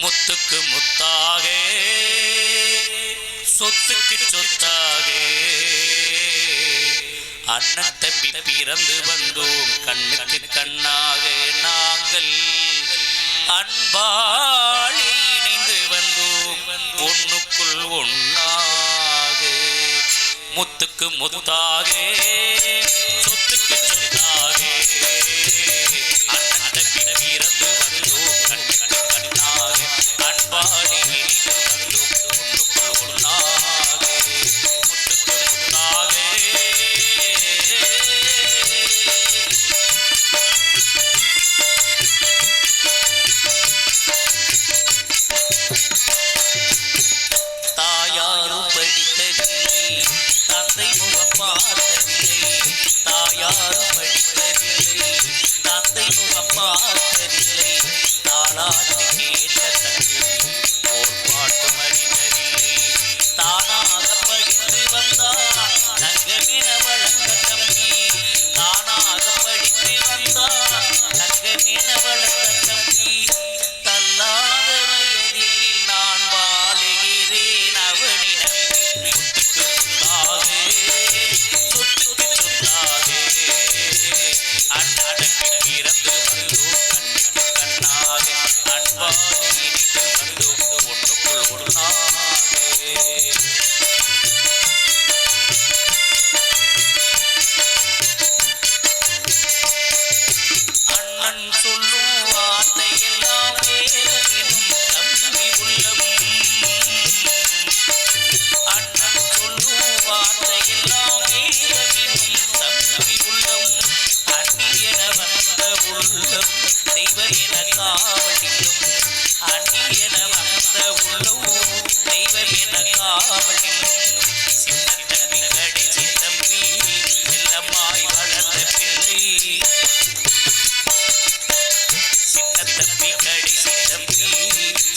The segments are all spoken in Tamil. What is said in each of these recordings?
முத்துக்கு முத்தாக சொத்துக்கு சொத்தாக அண்ணன் தம்பி பிறந்து வந்தோம் கண்ணுக்கு கண்ணாக நாங்கள் அன்பாளி இணைந்து வந்தோம் ஒண்ணுக்குள் ஒண்ணாக முத்துக்கு முத்தாக சொத்துக்கு சொத்தாக அண்ணன் தம்பி பிறந்து வந்தோம் கண்ணுக்கு கண்ணாக அன்பாளி இணைந்து வந்தோம் ஒண்ணுக்குள் ஒண்ணாக முத்துக்கு முத்தாக தாயாரும் படித்ததில்லை தந்தை முகம் பார்த்ததில்லை தாயாரும் படித்ததில்லை தந்தை முகம் பார்த்ததில்லை தாளாட்டு கேட்ட தந்தை ஓர் பாட்டும் அறிந்ததில்லை தானாக படித்து வந்தார் தங்கமென வளர்ந்த தம்பி தானாக படித்து வந்தார் தங்கமென வளர்ந்த தம்பி தள்ளாத வயதில் நான் வாழுகிறேன் அவனி நம்பி முத்துக்கு முத்தாக சொத்துக்கு சொத்தாக அண்ணனுக்கு பிறந்து வந்தோம் கண்ணுக்கு கண்ணாக அன்பாக இணைந்து வந்தோம் ஒன்றுக்குள் ஒன்றாக அண்ணன் சொல்லும் வார்த்தையெல்லாம் வேதமெனும் தம்பி உள்ளம் அண்ணன் சொல்லும் வார்த்தையெல்லாம் வேதமெனும் தம்பி உள்ளம் அந்நியன வந்த உள்ளம் தெய்வ என காவலிலும் அந்நியன வந்த உள்ளம் தெய்வ என காவலிலும் சின்ன தம்பி கடைசி தம்பி செல்லம்மாய் வளர்ந்த பிள்ளை சின்ன தம்பி கடைசி தம்பி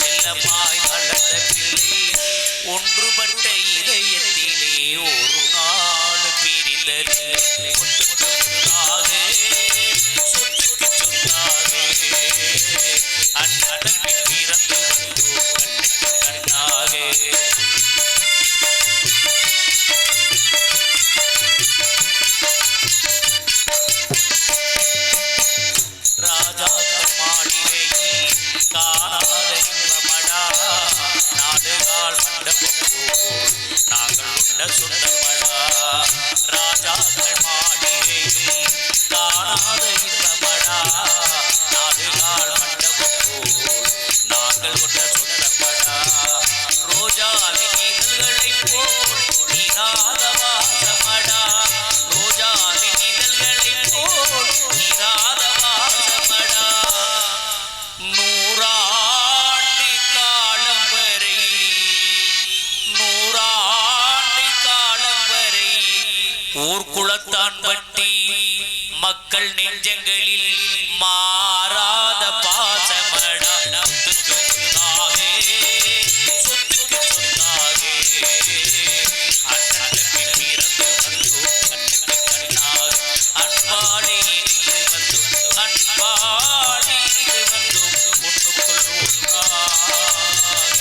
செல்லம்மாய் வளர்ந்த பிள்ளை ஒன்றுபட்ட இதயத்திலே ஒரு நாள் பிரிந்ததில்லை முத்துக்கு முத்தாக சொத்துக்கு சொத்தாக அண்ணனுக்கு பிறந்து வந்தோம் கண்ணுக்கு கண்ணாக ராஜாக்கள் மாளிகையில் காணாத இன்பமடா நாடுகால் மண்டபம் போல் நாங்கள் உண்ட சொந்தமடா ராஜாக்கள் மாளிகையில் காணாத இன்பமடா நாடுகால் மண்டபம் போல் நாங்கள் உண்ட சொந்தமடா ரோஜாவின் இதழ்களைப் போல் நீராத வாசமடா ரோஜாவின் இதழ்களைப் போல் நீராத வாசமடா நூறாண்டு காலம் வரை நூறாண்டு காலம் வரை ஊர்குளத்தான் பட்டி மக்கள் நெஞ்சங்களில் மாறாத பாசமடா முத்துக்கு முத்தாக சொத்துக்கு சொத்தாக அண்ணனுக்கு பிறந்து வந்தோம் கண்ணுக்கு கண்ணாக அன்பாளி இணைந்து வந்தோம் அன்பாளி இணைந்து வந்தோம் ஒன்றுக்குள் ஒன்றாக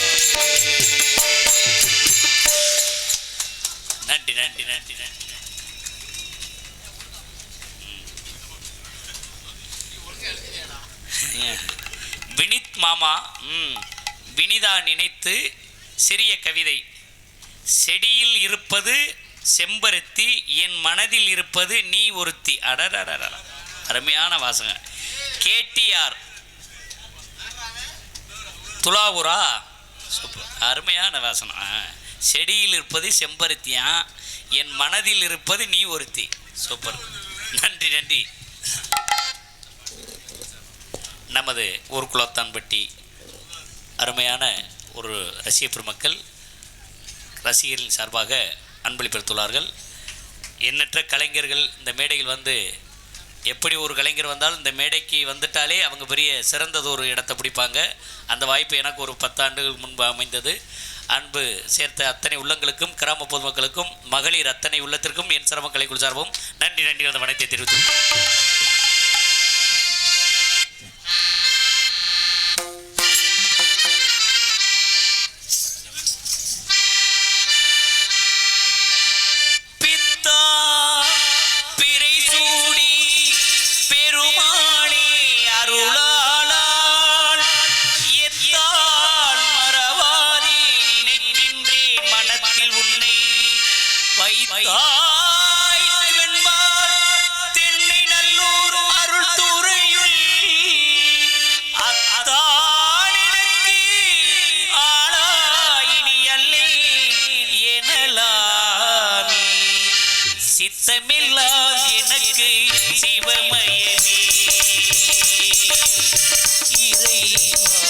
நன்றி நன்றி நன்றி நன்றி வினித் மாமா வினிதா நினைத்து சிறிய கவிதை செடியில் இருப்பது செம்பருத்தி என் மனதில் இருப்பது நீ ஒருத்தி அடடடட அருமையான வாசகம் கேடிஆர் துலாவூரா சூப்பர் அருமையான வாசனம் செடியில் இருப்பது செம்பருத்தியா என் மனதில் இருப்பது நீ ஒருத்தி சூப்பர் நன்றி நன்றி நமது ஊர்குளத்தான்பட்டி அருமையான ஒரு ரசிக பெருமக்கள் ரசிகர்கள் சார்பாக அன்பளிப்படுத்துள்ளார்கள் எண்ணற்ற கலைஞர்கள் இந்த மேடையில் வந்து எப்படி ஒரு கலைஞர் வந்தாலும் இந்த மேடைக்கு வந்துட்டாலே அவங்க பெரிய சிறந்ததொரு இடத்தை பிடிப்பாங்க அந்த வாய்ப்பு எனக்கு ஒரு 10 ஆண்டுகள் முன்பு அமைந்தது அன்பு சேர்த்த அத்தனை உள்ளங்களுக்கும் கிராம பொதுமக்களுக்கும் மகளிர் அத்தனை உள்ளத்திற்கும் என் சிரம கலைக்குழு சார்பும் நன்றி நன்றி அந்த வணக்கத்தை தெரிவித்துள்ளேன் சிவமயனே இறைவா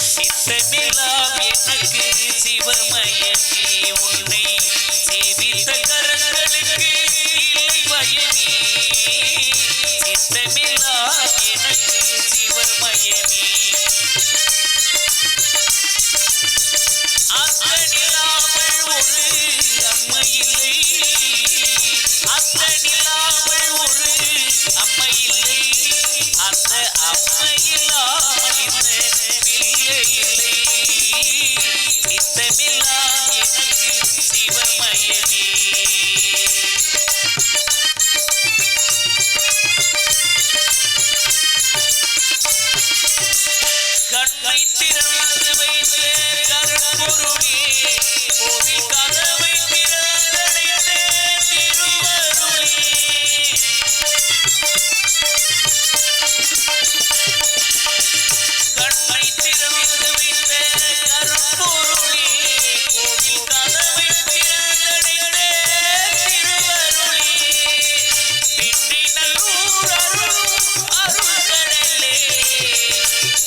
சித்தமெல்லாம் எனக்கு சிவமயனே உன்னை சேவித்த கரங்களுக்கு இல்லை பயனே சித்தமெல்லாம் எனக்கு சிவமயனே அத்தனில்லாமல் ஒரு அம்மை இல்லை அத்தனில்லாமல் ஒரு அம்மை இல்லை அந்த அம்மை இல்லாமல் இந்த பிள்ளை இல்லை சித்தமெல்லாம் எனக்கு சிவமயனே கண்ணை திறந்து வைத்த கருப்பொருளே கோவில் கதவை திறந்தடைத்த திருவருளே கண்ணை திறந்து வைத்த கருப்பொருளே கோவில் கதவை திறந்தடைத்த திருவருளே வெண்ணி நல்லூர் அருளும் அருள் கடலே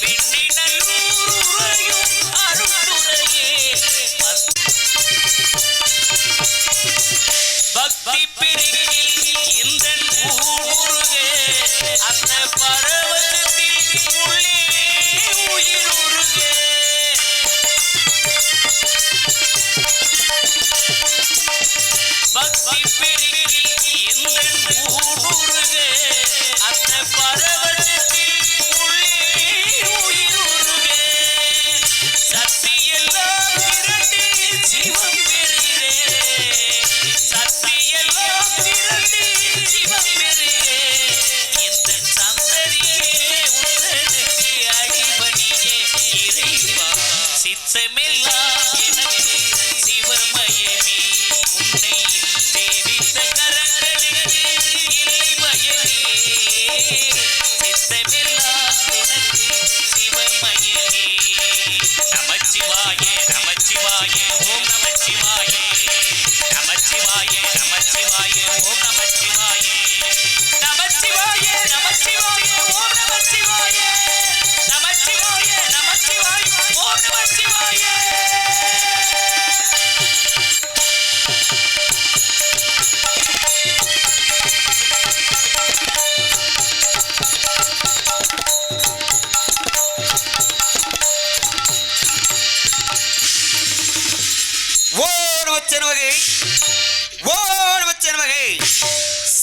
வெண்ணி நல்லூர் உறையும் அருளுரையே பக்தி பெருகில் இந்த ஊருகே அந்த பரவசத்தில் உள்ளே உயிர் உருகே பக்தி பெருகில் இந்த ஊருகே அந்த பரவசத்தில் உள்ளே உயிர் உருகே சக்தியெல்லாம் திரண்டு சிவம் பெருகே சக்தியெல்லாம் திரண்டு சிவம் பெருகே இந்த சந்ததியே உனக்கு அடிபணியே இறைவா சித்தமெல்லாம் எனக்கு சிவமயமே உன்னை சேவித்த கரங்களுக்கு இல்லை பயனே சித்தமெல்லாம் உனக்கு சிவமயமே நமச்சிவாய நமச்சிவாய ஓம் நமச்சிவாய நமச்சிவாய நமச்சிவாய ஓம் நமச்சிவாய நமச்சிவாய நமச்சிவாய ஓம் நமச்சிவாய நமச்சிவாய நமச்சிவாய ஓம் நமச்சிவாய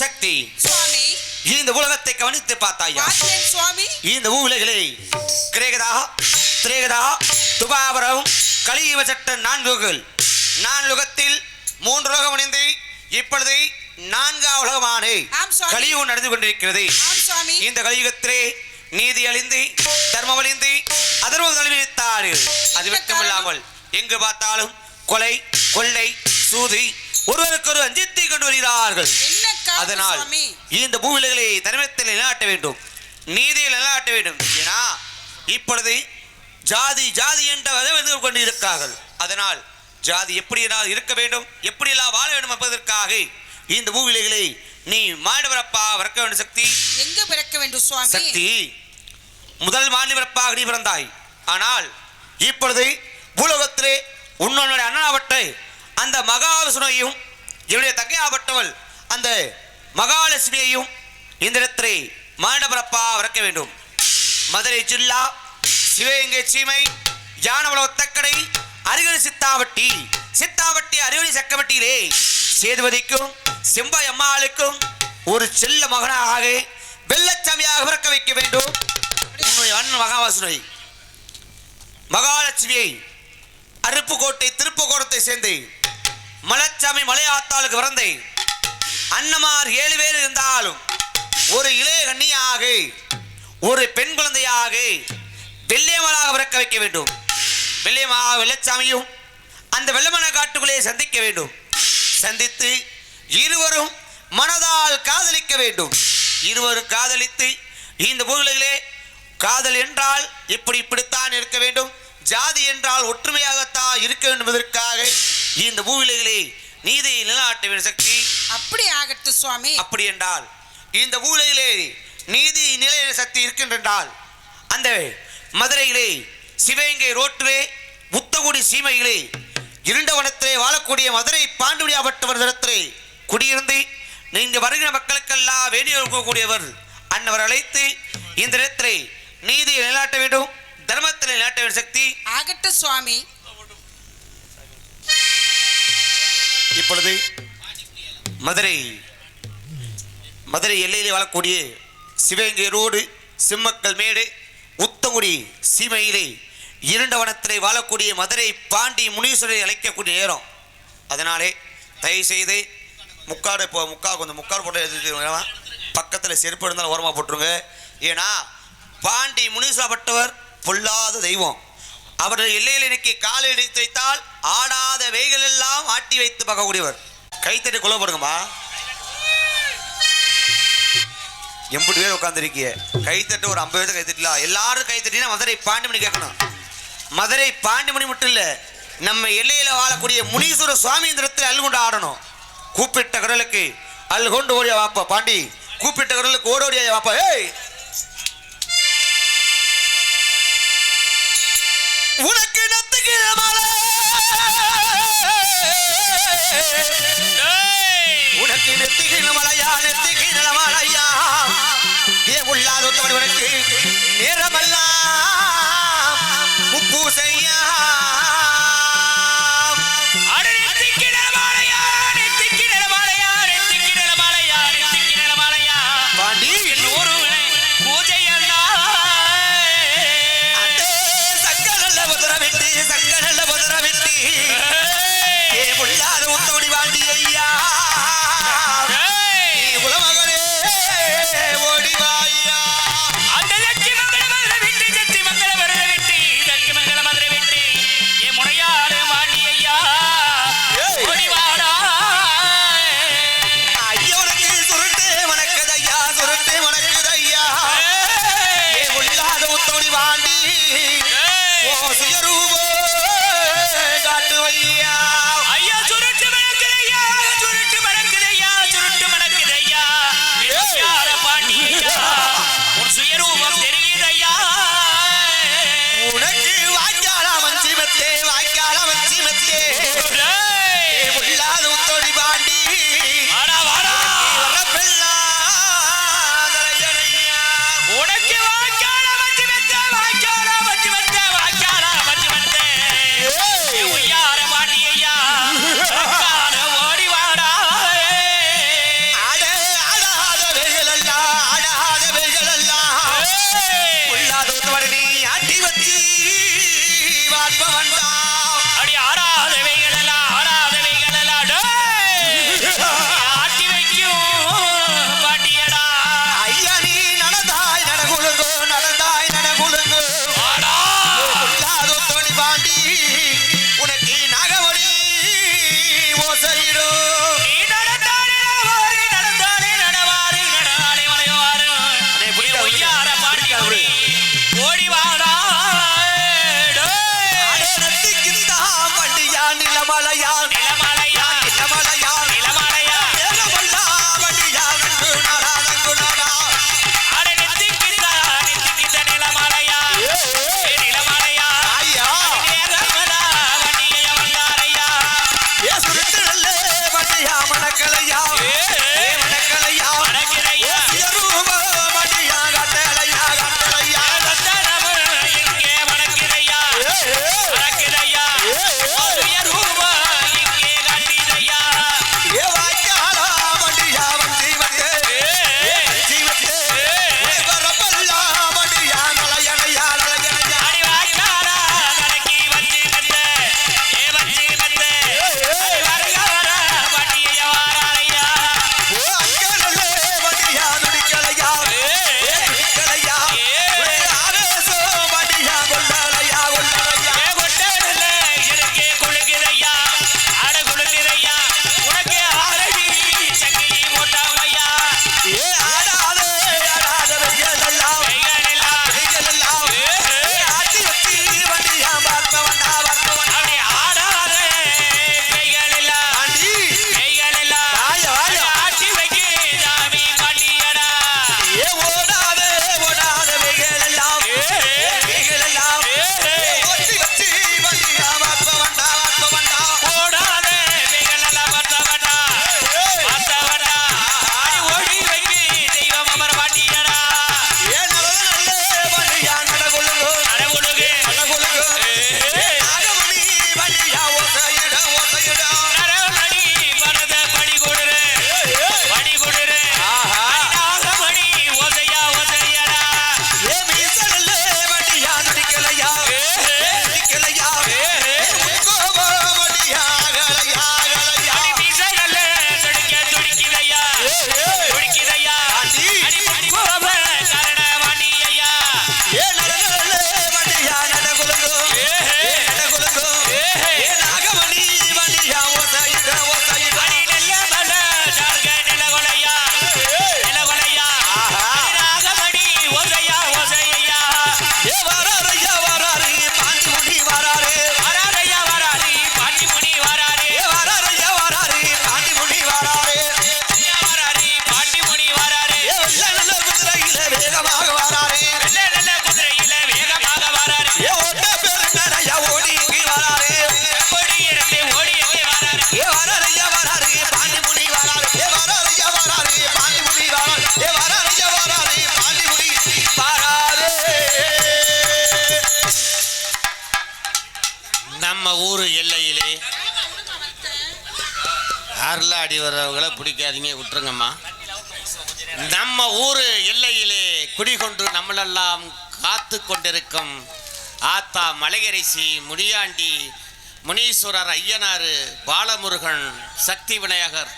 சக்தி சுவாமி இந்த உலகத்தை கவனித்து பார்த்தாயா சுவாமி இந்த உலகிலே கிரேகதா திரேகதா துபாவரம் கலியுக சட்ட நான்குகள் மூன்று உலகம் அணிந்து இப்பொழுது நான்காவது உலகமான கலியுகம் நடந்து கொண்டிருக்கிறது இந்த கலியுகத்திலே நீதி அழிந்து தர்மம் அழிந்து அதர்மம் தலைவித்தார்கள் அது மட்டுமில்லாமல் எங்கு பார்த்தாலும் கொலை கொள்ளை சூது ஒருவருக்கொரு அஞ்சித்தை கொண்டு வருகிறார்கள் அதனால் இந்த பூவிலைகளை தர்மத்தில் நிலைநாட்ட வேண்டும் நீதியில் நிலைநாட்ட வேண்டும் ஏன்னா இப்பொழுது ஜாதி ஜாதி என்ற வந்து கொண்டிருக்கிறார்கள் அதனால் ஜாதி எப்படி இருக்க வேண்டும் எப்படி எல்லாம் வாழ வேண்டும் என்பதற்காக இந்த பூவிலைகளை நீ மாநிலப்பா பிறக்க வேண்டும் சக்தி எங்க பிறக்க வேண்டும் சுவாமி சக்தி முதல் மாநிலப்பா நீ பிறந்தாய் ஆனால் இப்பொழுது பூலோகத்திலே உன்னுடைய அண்ணனாவட்டை அந்த மகாவிஷ்ணுவையும் என்னுடைய தங்கையாப்பட்டவள் அந்த மகாலட்சுமியையும் இந்த இடத்திலே மாண்டபரப்பா வளர்க்க வேண்டும் மதுரை ஜில்லா சிவகங்கை சீமை யானவளத்தக்கடை அருகணி சித்தாவட்டி அருகணி சக்கவட்டியிலே சேதுபதிக்கும் செம்பாய் அம்மாளுக்கும் ஒரு செல்ல மகனாக வெள்ளச்சாமியாக பிறக்க வைக்க வேண்டும் உன்னுடைய அண்ணன் மகாவிஷ்ணுவை மகாலட்சுமியை அருப்புக்கோட்டை திருப்புக்கோட்டத்தை சேர்ந்து மலைச்சாமி மலையாத்தாளுக்கு பிறந்து அண்ணமார் 7 பேர் இருந்தாலும் ஒரு இளைய கன்னியாக ஒரு பெண் குழந்தையாக வெள்ளையமலாக பிறக்க வைக்க வேண்டும் வெள்ளச்சாமியும் அந்த வெள்ளமன காட்டுக்குள்ளே சந்திக்க வேண்டும் சந்தித்து இருவரும் மனதால் காதலிக்க வேண்டும் இருவரும் காதலித்து இந்த பூமியிலே காதல் என்றால் இப்படித்தான் இருக்க வேண்டும் ஜாதி என்றால் ஒற்றுமையாகத்தான் இருக்க வேண்டும் என்பதற்காக இந்த பூவிலைகளே நீதியை நிலைநாட்ட வேண்டிய சக்தி. அப்படி ஆகட்டும் சுவாமி. அப்படி என்றால் இந்த பூவிலைகளே நீதி நிலைய சக்தி இருக்கின்றால் அந்த மதுரையிலே சிவகங்கை ரோட்டிலே புத்தகுடி சீமையிலே இருண்டவனத்திலே வாழக்கூடிய மதுரை பாண்டுடியாபட்டவர் இடத்திலே குடியிருந்து நீங்க வருகிற மக்களுக்கெல்லாம் வேண்டி இருக்கக்கூடியவர் அன்னவர் அழைத்து இந்த இடத்திலே நீதியை நிலைநாட்ட வேண்டும், தர்மத்தில் நிலைநாட்ட வேண்டிய சக்தி. ஆகட்டும் சுவாமி. இப்பொழுது மதுரை எல்லையிலே வாழக்கூடிய சிவகங்கை ரோடு சிம்மக்கல் மேடு உத்தங்குடி சீமையிலே இருண்டவனத்திலே வாழக்கூடிய மதுரை பாண்டி முனீஸ்வரை அழைக்கக்கூடிய நேரம். அதனாலே தயவு செய்து முக்காடு கொஞ்சம் முக்காடு போட்டு பக்கத்தில் செருப்பு இருந்தாலும் ஓரமாக போட்டுருங்க. ஏன்னா பாண்டி முனீஸ்வரப்பட்டவர் பொல்லாத தெய்வம். அவர்கள் எல்லையில் இன்னைக்கு காலை எடுத்து வைத்தால் ஆடாத வேய்கள் எல்லாம் ஆட்டி வைத்து பார்க்கக்கூடியவர். கைத்தட்டி கொள்ள போடுங்கம்மா. 80 பேர் உட்காந்துருக்கிய கைத்தட்டு ஒரு 50 பேர் கைத்தட்டலாம். எல்லாரும் கைத்தட்டினா மதுரை பாண்டிமணி கேட்கணும். மதுரை பாண்டிமணி மட்டும் இல்லை, நம்ம எல்லையில் வாழக்கூடிய முனீஸ்வர சுவாமி இந்த இடத்துல அல்கொண்டு ஆடணும். கூப்பிட்ட கடலுக்கு அல்கொண்டு ஓடியா வாப்பா பாண்டி, கூப்பிட்ட கடலுக்கு ஓடோடியா வாப்பா. ஏய் உனக்கு நத்துகிற மலை, உனக்கு நெத்திகிற மலையா, நெத்திகிற மலையா, ஏ உள்ளாத ஒத்தவன் உனக்கு நேரமல்லாம் பூசையா. வர்றவங்கள பிடிக்காதீங்க, விட்டுருங்கம்மா. நம்ம ஊரு எல்லையிலே குடிகொண்டு நம்மளெல்லாம் காத்து கொண்டிருக்கும் ஆத்தா மலையரசி, முனியாண்டி, முனீஸ்வரர், ஐயனாறு, பாலமுருகன், சக்தி விநாயகர்,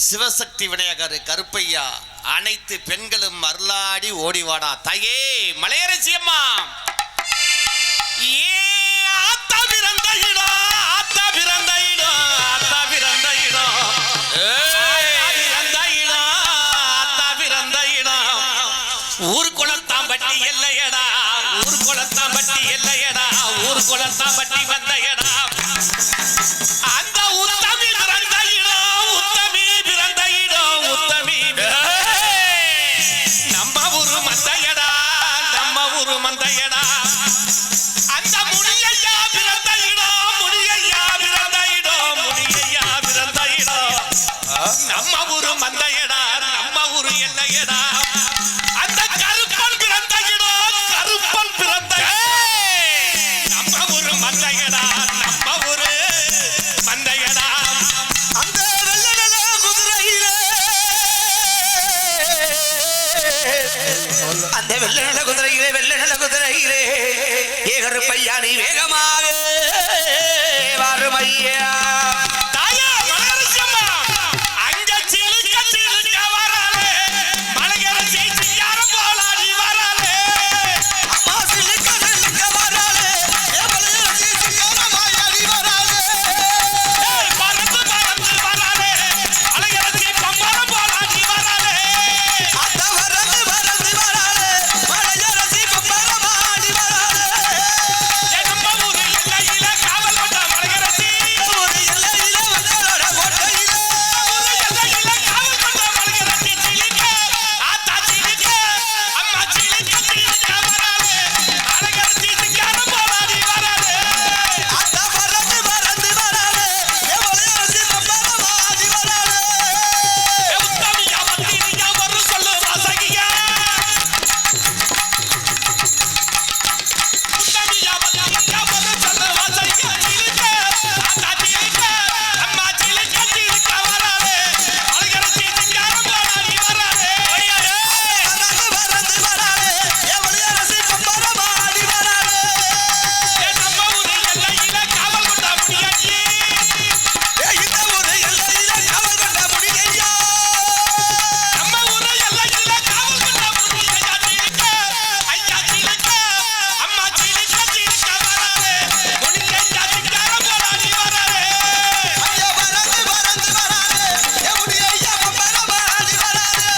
சிவசக்தி விநாயகர், கருப்பையா, அனைத்து பெண்களும் அருளாடி ஓடிவாடா தாயே மலையரசி அம்மா. ஏ ஆத்தா பிறந்த இடம், ஆத்தா பிறந்த இடம், ஆத்தா பிறந்த இடம், பிறந்த இடம், ஆத்தா பிறந்த இடம். ஊர் குளத்தாம்பட்டி எல்லையடா, ஊர் குளத்தாம்பட்டி எல்லையடா, ஊர் குளத்தாம்பட்டி வந்த இடம். அந்த உத்தமி பிறந்த இடம், உத்தமி பிறந்த இடம், உத்தமி நம்ம ஊரு மந்தையடா, நம்ம ஊரு மந்தையடா. அந்த முனியையா பிறந்த இடம், முனியையா பிறந்த இடம், முனியையா பிறந்த இடம். நம்ம ஊரு மந்தையடா, நம்ம ஊரு எல்லையடா. அந்த கருப்பன் பிறந்த இடம், கருப்பன் பிறந்த நம்ம ஊரு மந்தையடா, நம்ம ஊரு மந்தையடா. அந்த வெள்ள வெள்ள குதிரையிலே, அந்த வெள்ள நில குதிரையிலே, வெள்ள நில குதிரையிலே ஏகரு பையா நீ வேகமாக வாருமையா. தாயா மலையரசி அம்மா, அங்க சிலுக்க சிலுக்க வராளே, மலையரசி சிங்காரம் போலாடி வராளே. அம்மா சிலுக்க சிலுக்க வராளே, மலையரசி சிங்காரமாயாடி வராளே. பறந்து பறந்து வராளே, மலையரசி பம்பரம் போலாடி வராளே. அத்த பறந்து பறந்து வராளே, மலையரசி பம்பரமாடி வராளே. நம்ம ஊரு எல்லையில காவல் வந்த மலையரசி, ஒரு எல்லையில வந்தோட கோட்டையில, ஊரு எல்லையில காவல் வந்த மலையரசி. சிலுக்க ஆத்தா சிலுக்க, அம்மா சிலுக்க சிலுக்க வராளே, மலையரசி சிங்காரம் போலாடி வராளே. அத்த பறந்து பறந்து வராளே, மலையரசி பம்பரமாடி வராளே. உத்தமியா பத்தினியா ஒரு சொல்லு வாசகியா, உத்தமியா பத்தினியா ஒரு சொல்லு வாசகியா. சிலுக்க ஆத்தா சிலுக்க, அம்மா சிலுக்க சிலுக்க வராளே, மலையரசி சிங்காரம் போலாடி வராளே. பறந்து பறந்து வராளே, மலையரசி பம்பரமாடி வராளே. நம்ம ஊரு எல்லையில காவல் கொண்ட முனியாண்டி, இந்த ஊரு எல்லையில காவல் கொண்ட முனியையா. நம்ம ஊரு எல்லையில காவல் கொண்ட முனியையா. சிலுக்க ஐயா சிலுக்க, அம்மா சிலுக்க சிலுக்க வராளே, முனியையா சிங்காரம் போலாடி வராளே. ஐயா பறந்து பறந்து வராளே, முனியையா பம்பரமாடி வராளே.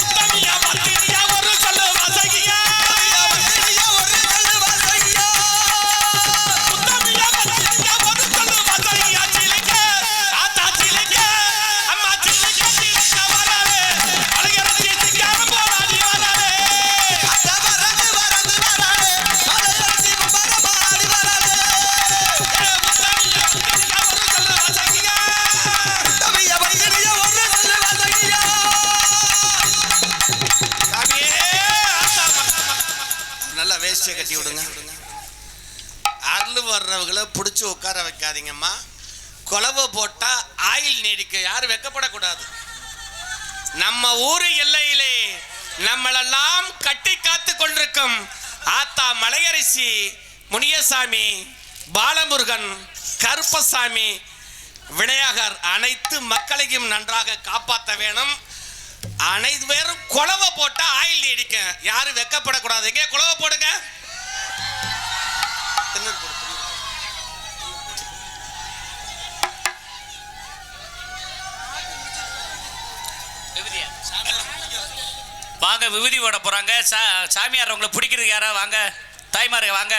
உத்தமியா பத்தினியா ஒரு சொல்லு வாசகியா, ஐயா பத்தினியா ஒரு நல்ல வாசையா. உத்தமியா பத்தினியா ஒரு சொல்லு வாசகியா. சிலுக்க ஆத்தா சிலுக்க, அம்மா சிலுக்க சிலுக்க வராளே, மலையரசி சிங்காரம் போலாடி வராளே. அத்த பறந்து பறந்து வராளே, மலையரசி பம்பரமாடி வராளே. உத்தமியா பத்தினியா ஒரு சொல்லு வாசகியா. தம்பியா பத்தினியா ஒரு நல்ல வாசையா. சாமியே, ஆத்தா நல்லா வேஷ்டியை கட்டி விடுங்க. அருள் வர்றவங்களை பிடிச்சி உட்கார வைக்காதீங்கம்மா. குழவை போட்டா ஆயில் நீடிக்க, யாரும் வெக்கப்படக்கூடாது. நம்ம ஊரு எல்லையிலே நம்மளெல்லாம் கட்டி காத்து கொண்டிருக்கும் ஆத்தா மலையரசி, முனியசாமி, பாலமுருகன், கருப்பசாமி, விநாயகர் அனைத்து மக்களையும் நன்றாக காப்பாற்ற வேணும். அனைத்து பேரும் குழவை போட்டா ஆயில் நீடிக்க, யாரும் வெக்கப்படக்கூடாது. எங்கே குழவை போடுங்க. திண்ணூறு போடு, திண்ணூறு. வாங்க விபூதி போட போறாங்க. சாமியார் உங்களை பிடிக்கிறதுக்கு யாரா வாங்க, தாய்மாரே வாங்க.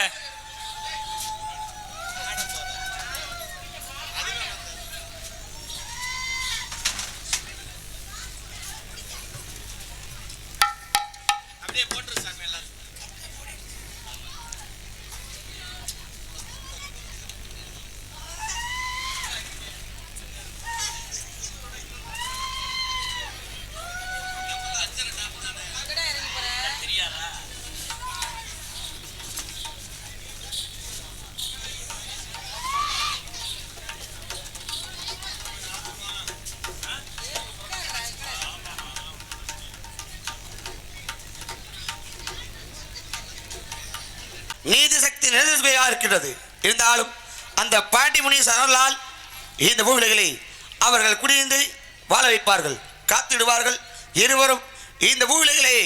அப்படியே போட்டுரு சாமி எல்லாரும். நிலைமையாக இருக்கின்றது. இருந்தாலும் அந்த பாண்டி முனீஸ்வரர் அருளால் இந்த பூவிலைகளை அவர்கள் குடியிருந்து வாழ வைப்பார்கள், காத்திடுவார்கள். இருவரும் இந்த பூவிலைகளை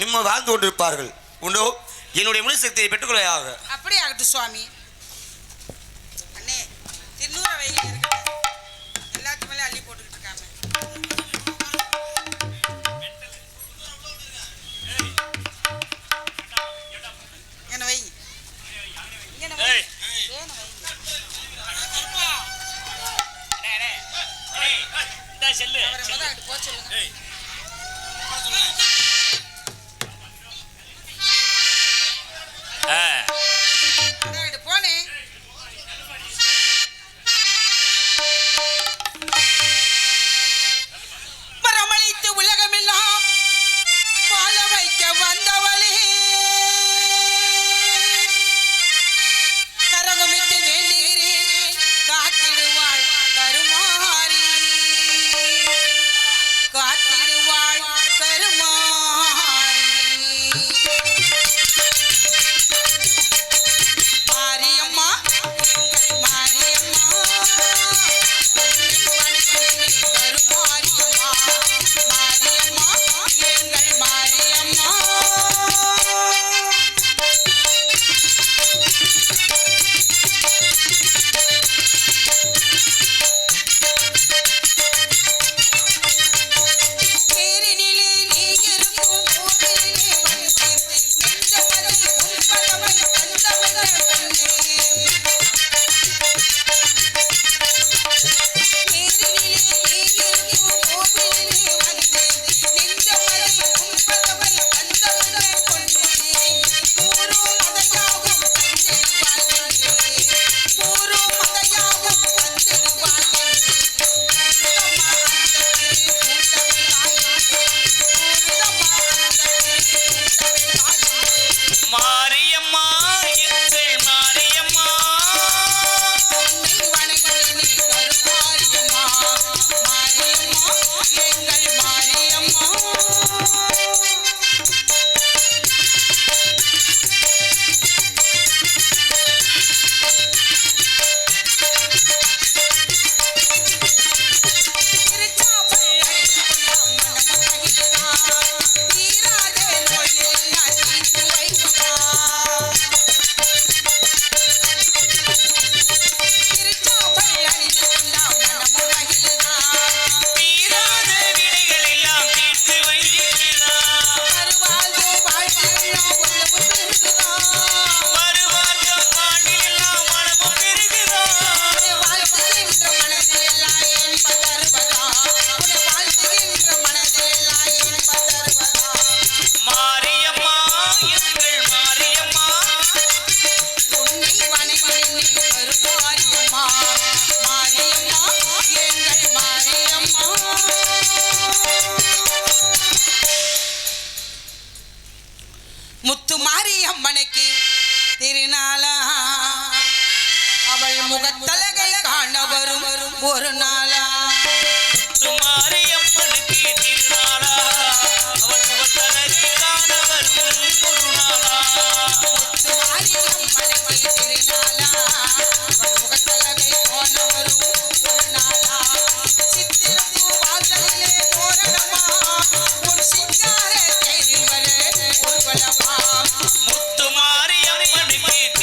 நிம்ம வாழ்ந்து கொண்டிருப்பார்கள். உண்டோ என்னுடைய முழு சக்தியை பெற்றுக்கொள்ளையாக. அப்படி ஆகட்டும் சுவாமி. அண்ணே திருநூறு வயலில் இருக்கு, எல்லாத்துக்கும் மேலே அள்ளி போட்டுக்கிட்டு இருக்காங்க. இங்கே வை, இங்கே வை, ஏன்னு வை. செல்லு அவரை முதல் அங்கிட்டு போக சொல்லுங்க. அங்கிட்டு போனே. வரமளித்து உலகமெல்லாம் வாழ வைக்க வந்தவளே, கரகமிட்டு வேண்டுகிறேன் காத்திடுவாள் கருமாரி, காத்திடுவாள் கருமாரி. மாரியம்மா எங்கள் மாரியம்மா, உன்னை வணங்குகிறேன் கருமாரியம்மா. மாரியம்மா எங்கள் மாரியம்மா. நீரினிலே நீ இருக்கும் கோவிலிலே வந்தேன், நெஞ்சமதை உன் பதவை வந்தவன கண்டேன். நீரினிலே நீ இருக்கும் கோவிலிலே வந்தேன், நெஞ்சமதை உன் பதவை வந்தவன கொண்டேன். கூறு மதையாகும் வந்தெருவாள் என்றேன், கூறு மதையாகும் வந்தெருவாள் என்றேன். கூறுதம்மா அந்த திரு கூட்டமிழாயே, கூறுதம்மா அந்த திரு கூட்டமிழாயே. மாரியம்மா எங்கள் மாரியம்மா, உன்னை வணங்குகிறேன் கருமாரியம்மா. மாரியம்மா எங்கள் மாரியம்மா. திருச்சாப்பள்ளி அடித்துக்கொண்டாம் மனமகிழ்தான், தீராத நோயெல்லாம் தீர்த்து வைத்தான். திருச்சாப்பள்ளி அடித்துக்கொண்டாம் மனமகிழ்தான், தீராத வினைகள் எல்லாம் தீர்த்து வைக்கிறார். அருவாழ்வு வாழ்க்கையெல்லாம் உழவு பெறுகிறான். வருவார்த்தம் பாண்டியெல்லாம் மனமும் பெருகுகிறார். உன்னை வாழ்த்துகின்ற மனதிலெல்லாம் என்பதருவதா, உன்னை வாழ்த்துகின்ற மனதிலெல்லாம் என்பதருவதா. மாரியம்மா எங்கள் மாரியம்மா, உன்னை வணங்குகிறேன் கருமாரியம்மா. மாரியம்மா எங்கள் மாரியம்மா. முத்து மாரியம்மனுக்கு திருநாளா, அவள் முகத்தழகை காண வரும் ஒரு நாளா. மாரியம்மனுக்கு திருநாளா, அவள் முகத்தழகை காண வரும் ஒரு நாளா. முத்து மாரியம்மனுக்கு திருநாளா, அவள் முகத்தழகை காண வரும் ஒரு நாளா. சித்திரப்பூ வாசலிலே தோரணமா, உன் சிங்கார தேரில் வர ஊர்வலமா. முத்து மாரியம்மனுக்கு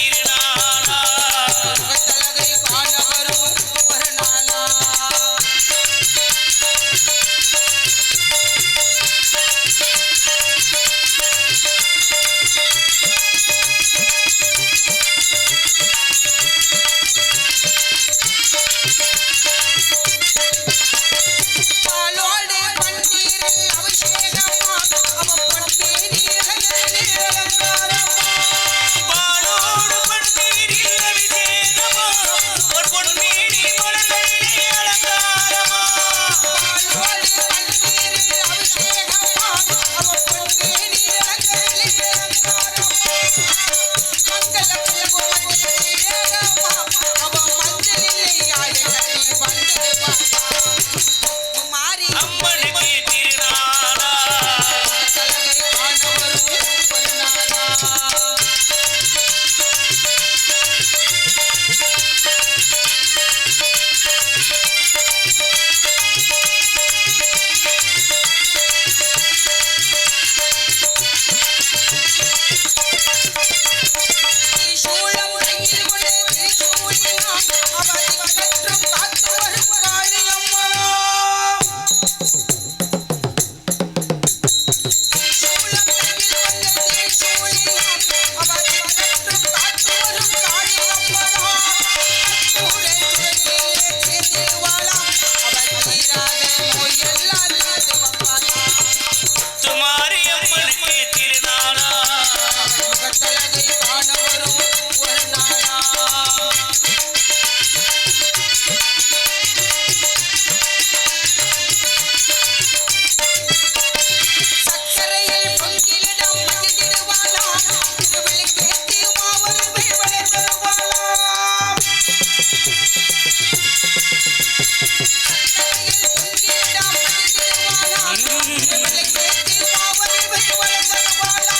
வெள்ளை கேட்டு பாவனை வெகு வளர்ந்தருவாளா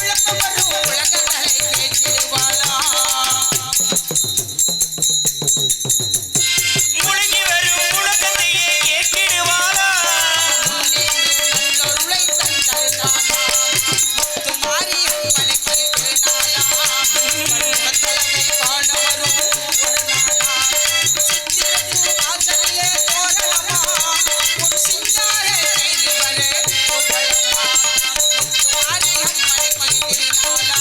உலகம் வரும் உலகங்களை கேட்டிடுவாளா முழங்கி வரும் முழக்கத்தையே கேட்டிடுவாளா நல்லொருளை தந்தருதானா மாரியம்மனுக்கு நாளா மண்மத்தலகை காண வரும் ஒரு நாளா சித்திரத்து வாசலிலே தோரணமா உன் சிங்கார தேனிவரே கோவலமா மாரியம்மனுக்கு திருநாளா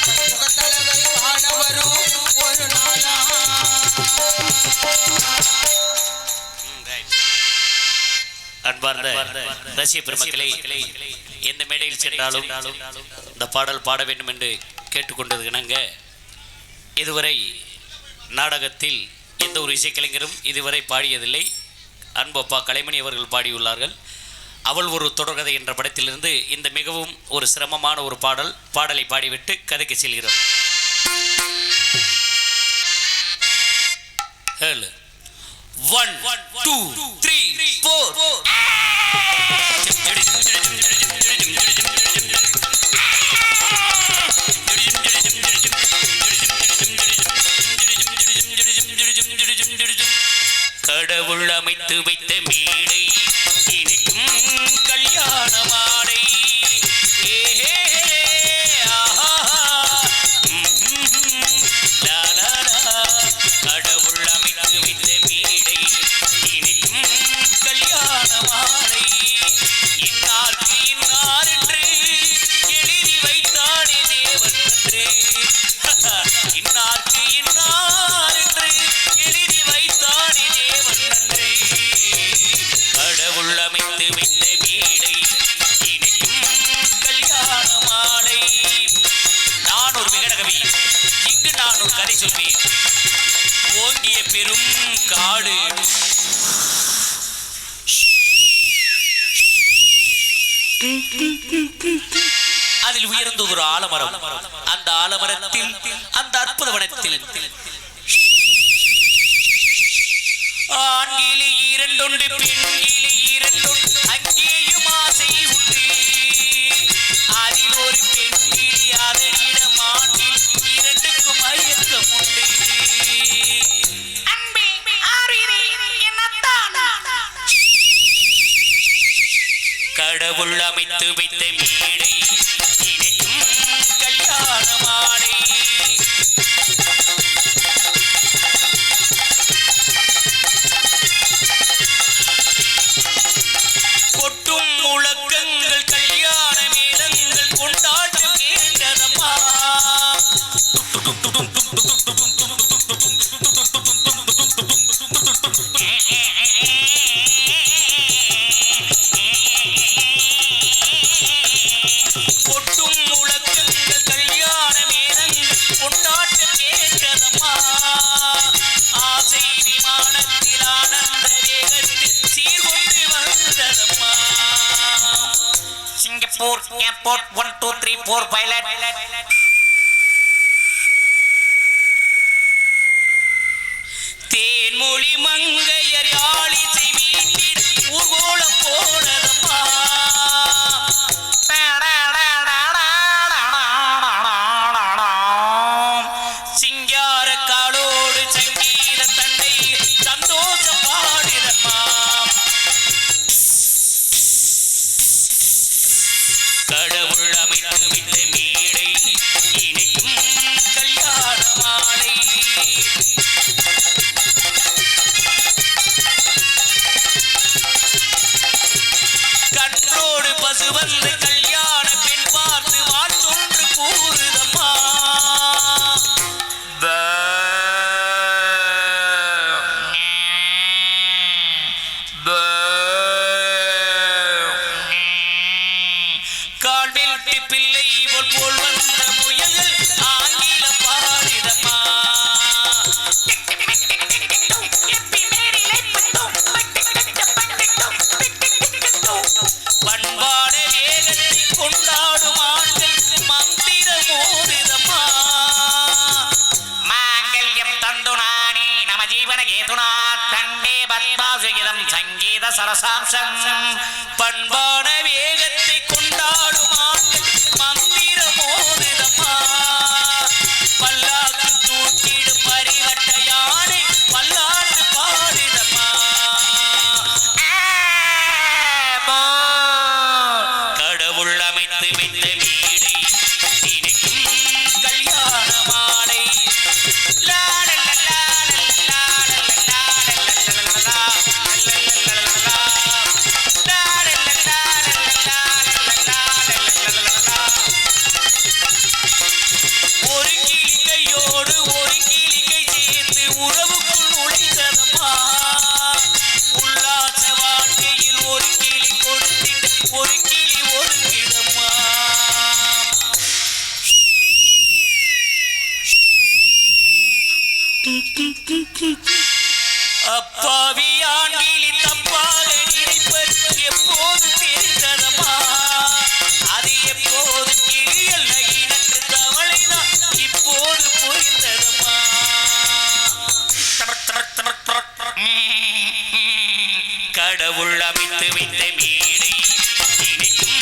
மண்முகத்தலகை காண வரும் ஒரு நாளா அன்பார்ந்த ரசிக பெருமக்களை எந்த மேடையில் சென்றாலும் இந்த பாடல் பாட வேண்டும் என்று கேட்டுக்கொண்டதுக்கிணங்க இதுவரை நாடகத்தில் எந்த ஒரு இசைக்கலைஞரும் இதுவரை பாடியதில்லை. அன்பு அப்பா கலைமணி அவர்கள் பாடியுள்ளார்கள். அவள் ஒரு தொடர்கதை என்ற படத்திலிருந்து இந்த மிகவும் ஒரு சிரமமான ஒரு பாடலை பாடிவிட்டு கதைக்கு செல்கிறோம். 1 2 3 4 கடவுள் அமைத்து வைத்த மேடை இனிக்கும் கல்யாண மாலை கடவுள் அமைத்து வைத்த மேடை இனிக்கும் கல்யாண மாலை இன்னார்க்கு இன்னார் என்று எழுதி வைத்தானே தேவன் என்று இன்னார்க்கு இன்னார் என்று எழுதி வைத்தானே தேவன் என்று கடவுள் அமைத்து வைத்த மேடை இனிக்கும் கல்யாண மாலை. நான் ஒரு விகடகவி, இங்கு நான் ஒரு கதை சொல்வேன். ஓங்கிய பெரும் காடு அதில் உயர்ந்த ஒரு ஆலமரம். அந்த ஆலமரத்தில் அந்த அற்புத வனத்தில் ஆண்கிளி இரண்டொன்று பெண்கிளி இரண்டொன்று அங்கேயும் ஆசை உண்டு. அதில் ஒரு பெண்கிளி அதனிடம் ஆண்டில் இரண்டுக்கும் மயக்கம் உண்டு. கடவுள் அமைத்து வைத்த மேடை இனிக்கும் கல்யாண மாலை. கொட்டும் முழக்கங்கள் கல்யாண மேளங்கள் கொண்டாட்டம் கேட்டதம்மா. கொட்டும் முழக்கங்கள் கல்யாண மேளங்கள் கொண்டாட்டம் கேட்டதம்மா. ஆசை விமானத்தில் ஆனந்த வேகத்தில் சீர்கொண்டு வந்ததம்மா. Singapore airport 1 2 3 4 pilot. தேன்மொழி மங்கையர் யாழிசை மீட்டிட ஊர்கோலம் போனதம்மா. சிங்கார காலோடு சங்கீத தண்டை சந்தோஷம் பாடிதம்மா. கடவுள் அமைத்து வைத்த மேடை இனிக்கும் கல்யாண மாலை. கற்றோடு பசு வந்து கல்யாண பெண் பார்த்து வாழ்த்தொன்று கூறுதம்மா. கால்வெட்டு பிள்ளை போல் வந்த முயல்கள் ஆங்கிலம் பாடிதம்மா. பண்பாட வேகத்தில் கொண்டாடும் ஆண்கள் மந்திர மோதிதம்மா. மாங்கல்யம் தந்து நானே நம ஜீவன கேதுனா கண்டே பத்மாசுகிதம் சங்கீத சரசாம்சம் பண்பான வேகத்தை கொண்டாடுமா மந்திர மோதுதம்மா பல்லாக்கு தூக்கிடும் பரிவட்ட யானை பல்லாண்டு பாடுதம்மா கடவுள் அமைத்து வைத்த வீடு நினைக்கும் கல்யாண மாலை ஒரு கிளிக்கையோடு ஒரு கிளிக்கை சேர்ந்து உறவுக்குள் நுழைந்ததம்மா உல்லாச வாழ்க்கையில் ஒரு கிளி கொடுத்திட்டு ஒரு கிளி ஒதுங்கிடம்மா அப்பாவி ஆண்டிலி தப்பாக நினைப்பது எப்போது தெரிந்ததம்மா அது எப்போது கிளியல்ல இனத்து தவளைதான் இப்போது புரிந்ததம்மா கடவுள் அமைத்து வைத்த மேடை நினைக்கும்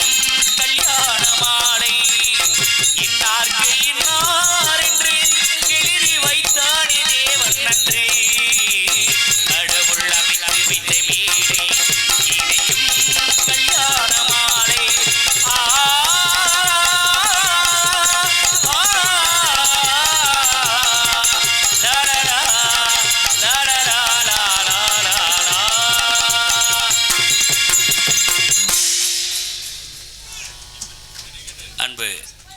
கல்யாண மாலை இன்னார்க்கு இன்னார் என்று எழுதி வைத்தானே தேவன் நன்றே கடவுள் அமைத்து வைத்த மேடை நினைக்கும் கல்யாண மாலை அன்பு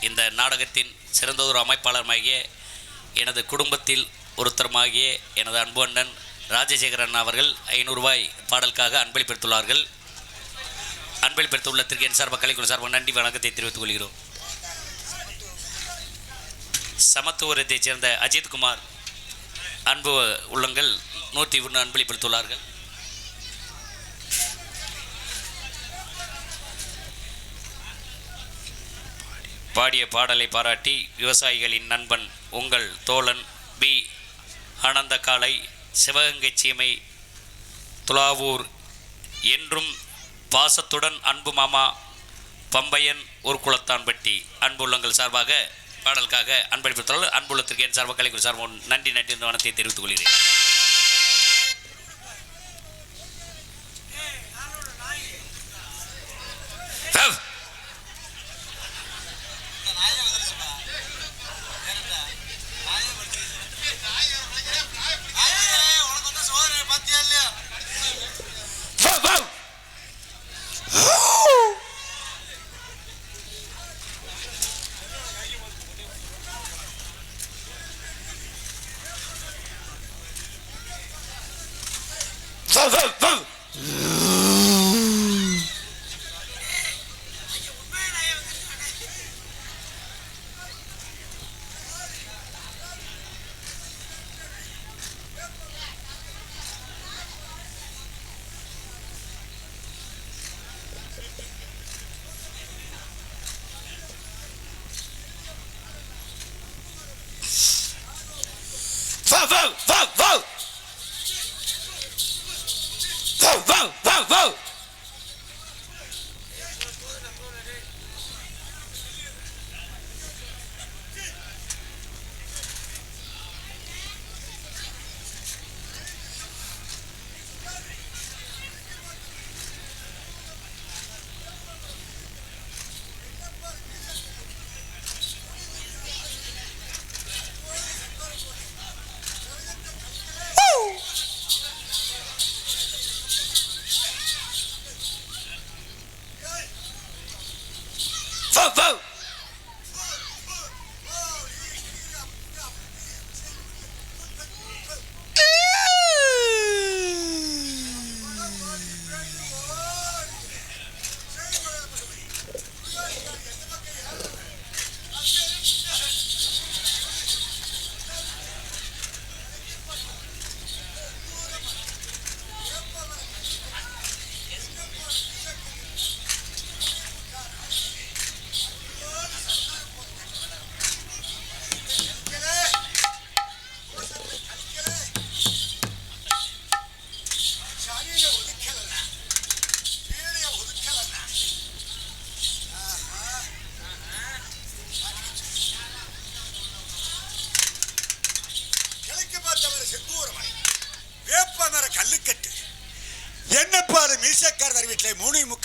இந்த நாடகத்தின் சிறந்ததொரு அமைப்பாளருமாகிய எனது குடும்பத்தில் ஒருத்தருமாகிய எனது அன்பு அண்ணன் ராஜசேகரன் அவர்கள் 500 ரூபாய் பாடலுக்காக அன்பளிப்படுத்துள்ளார்கள். அன்பளிப்படுத்த உள்ளத்திற்கு என் சார்பாக கலைக்குழு சார்பாக நன்றி வணக்கத்தை தெரிவித்துக் கொள்கிறோம். சமத்துவத்தைச் சேர்ந்த அஜித்குமார் அன்பு உள்ளங்கள் 101 அன்பளிப்படுத்துள்ளார்கள். பாடிய பாடலை பாராட்டி விவசாயிகளின் நண்பன் உங்கள் தோழன் பி ஆனந்த காலை சிவகங்கை சீமை துலாவூர் என்றும் பாசத்துடன் அன்பு மாமா பம்பையன் ஒரு குளத்தான்பட்டி அன்புள்ளங்கள் சார்பாக பாடலுக்காக அன்பளிப்படுத்துள்ளார். அன்புள்ளத்திற்கு என் சார்பாக கலைக்குழு சார்பாக நன்றி என்ற வணக்கத்தை தெரிவித்துக் கொள்கிறேன்.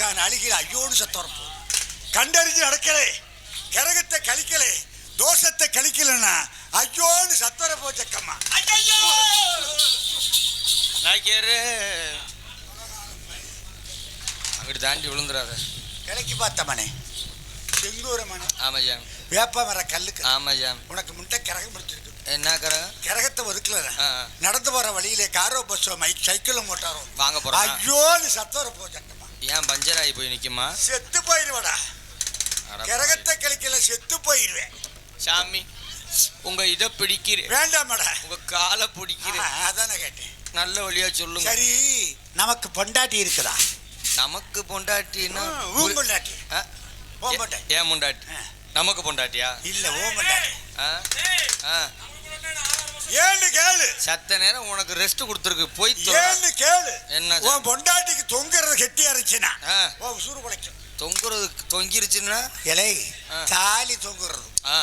கணக்கான அழுகில் ஐயோன்னு சத்தம் போகும். கண்டறிஞ்சு நடக்கலே, கரகத்தை கழிக்கலே, தோஷத்தை கழிக்கலன்னா ஐயோன்னு சத்தர போச்சக்கம்மா. நாய்க்கேரு அங்கிட்டு தாண்டி விழுந்துடாத. கிழக்கி பார்த்தமனே, செங்கூரமனே, ஆமாஜா, வேப்ப மர கல்லுக்கு ஆமாஜா. உனக்கு முட்டை கரகம் முடிச்சிருக்கு. என்ன கரகம்? கரகத்தை ஒதுக்கல. ஆ. நடந்து போற வழியிலே காரோ பஸ்ஸோ சைக்கிளும் மோட்டாரோ வாங்க போறோம். ஐயோன்னு சத்தர போச்சக்கம்மா. ஏன் பஞ்சர் ஆகி போய் நிக்குமா? செத்து போயிருவடா. கரகத்தை கழிக்கல, செத்து போயிருவேன். சாமி உங்க இதை பிடிக்கிறேன். வேண்டாமடா. உங்க காலை பிடிக்கிறேன். அதானே கேட்டேன். நல்ல வழியா சொல்லுங்க. சரி, நமக்கு பொண்டாட்டி இருக்குதா? நமக்கு பொண்டாட்டின்னா ஊன் பொண்டாட்டி. ஓ பொண்டாட்டி. ஏன் பொண்டாட்டி? நமக்கு பொண்டாட்டியா? இல்ல, ஓ பொண்டாட்டி. ஏன்னு கேளு. சத்த நேரம் உனக்கு ரெஸ்ட் கொடுத்துருக்கு. போய் ஏன்னு கேளு. என்ன? உன் பொண்டாட்டிக்கு தொங்குறது கெட்டியா இருந்துச்சுன்னா ஆ. உசுறு பழைக்கும். தொங்குறது தொங்கிருச்சுன்னா இலை தாலி தொங்குறது ஆ.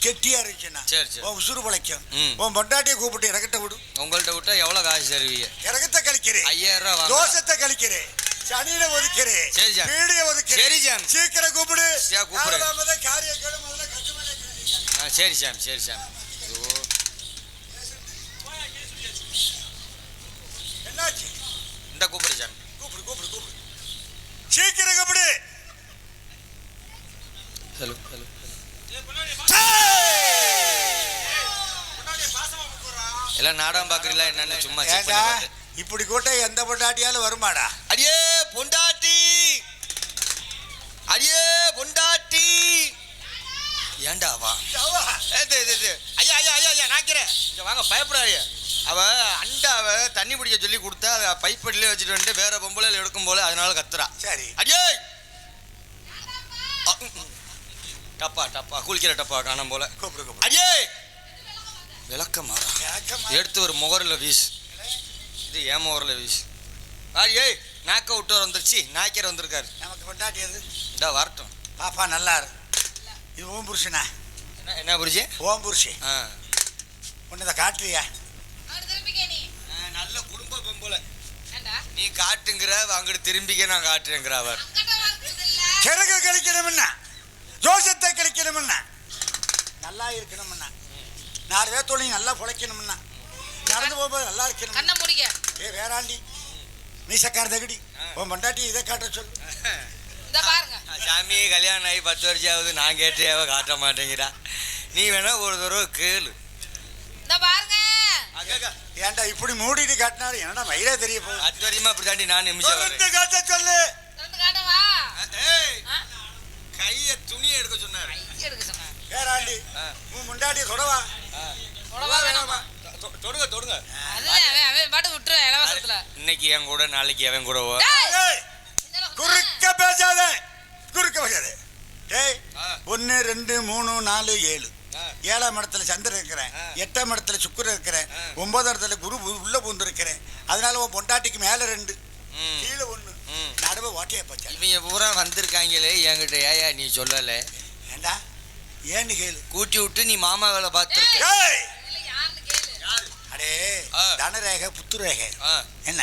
கெட்டியா இருந்துச்சுன்னா சரி, சரி. உன் உசுறு பழைக்கும். ம். உன் பொண்டாட்டியை கூப்பிட்டு இறக்கட்ட விடு. உங்கள்ட்ட விட்டா எவ்வளவு காசு தருவீங்க? இறக்கத்தை கழிக்கிறேன், 5000 ரூபா வாங்க. தோசத்தை கழிக்கிறேன், சனியில ஒதுக்கிறேன், சரி, ஜான். வீடிய ஒதுக்கிறேன். சரி, ஜான். சீக்கிரம் கூப்பிடு. சரி, கூப்பிடுறேன். காரணமாதான் காரியம் கேளு, முதல்ல கட்டுமனை கேளு. சரி சாமி, சரி சாமி. ஐயோ, என்னாச்சு? இந்த கூப்பிடு சாமி. கூப்பிடு கூப்பிடு கூப்பிடு, சீக்கிரம் கூப்பிடு. Hello hello. எல்லாம் நாடகம் பாக்குறீங்களா என்னன்னு சும்மா செக் ஏண்டா, பண்ணி பார்த்தேன். இப்படி கூட்ட எந்த பொண்டாட்டியாலும் வருமாடா? அடியே பொண்டாட்டி, அடியே பொண்டாட்டி. ஏண்டா வா. ஐயா ஐயா ஐயா ஐயா நாக்கிறேன். இங்க வாங்க, பயப்படாதீங்க. அவ அண்டாவை தண்ணி பிடிக்க சொல்லி கொடுத்தா அதை பைப்படியிலே வச்சுட்டு வந்துட்டு வேற பொம்பளையில் எடுக்கும் போல, அதனால கத்துறா. சரி. அடியே டப்பா டப்பா குளிக்கிற டப்பா காணும் போல. கூப்பிடு கூப்பிடு. அடியே விளக்கமா எடுத்து ஒரு முகரில் வீசு. இது ஏன் முகரில் வீசு. அடியே நாக்க விட்டு வந்துருச்சு. நாய்க்கர் வந்திருக்காரு. நமக்கு பொண்டாட்டி எது? இதா வரட்டும். பாப்பா நல்லா இரு. இது ஓம் புருஷனா? என்ன என்ன புரிஞ்சு? ஓம் புருஷன். ஆ, ஒன்னு இதை காட்டுறியா? நல்ல குடும்ப பொம்பளை. நீ காட்டுங்கிற, அங்கிட்டு திரும்பிக்க நான் காட்டுறேங்கிற. அவர் கிழக்கு கழிக்கணும்னா, ஜோசத்தை கழிக்கணும்னா, நல்லா இருக்கணும்னா, 4 பேர்த்தோடையும் நல்லா பிழைக்கணும்னா, நடந்து போகும்போது நல்லா இருக்கணும். கண்ணை முடிக்க. வேறாண்டி மீசக்கார தகுடி, உன் பொண்டாட்டி இதை காட்ட சொல்லு. இத பாருங்க. சாமி கல்யாணம் ஆகி 10 வருஷம் ஆகுது. நான் கேட்டேவ காட்ட மாட்டேங்கிறா. நீ வேணா ஒரு தடவை கேளு. இத பாருங்க. ஏன்டா இப்படி மூடிட்டு காட்டினாலும் என்னடா மயிலே தெரிய போகுது. 10 வருஷமா அப்படித்தாண்டி நான் நிமிஷம் வரேன். காட்ட சொல்லு. திறந்து காட்டவா? கைய துணியை எடுக்க சொன்னாரு. எடுக்க சொன்னாங்க. வேறாண்டி உன் பொண்டாட்டியை தொடவா. உடவா வேணாமா? தொடுங்க தொடுங்க. அதுதான் அவன் பாட்டு விட்டுருவேன் இலவசத்துல. இன்னைக்கு என் கூட, நாளைக்கு அவன் கூட. குறுக்க பேசாத, குறுக்க பேசாத. டேய், 1 2 3 4 7 7ஆம் இடத்துல சந்திரன் இருக்கிறேன், 8ஆம் இடத்துல சுக்கிரன் இருக்கிறேன், 9ஆம் இடத்துல குரு உள்ள பூந்து இருக்கிறேன். அதனால உன் பொண்டாட்டிக்கு மேல 2 கீழே 1 நடுவே ஓட்டையா போச்சா? இவங்க பூரா வந்திருக்காங்களே என்கிட்ட. ஏயா நீ சொல்லல? ஏண்டா ஏன்னு கேளு. கூட்டி விட்டு நீ மாமா வேலை பார்த்துருக்க. யாருன்னு கேளு. அடே தனரேகை புத்துரேகை என்ன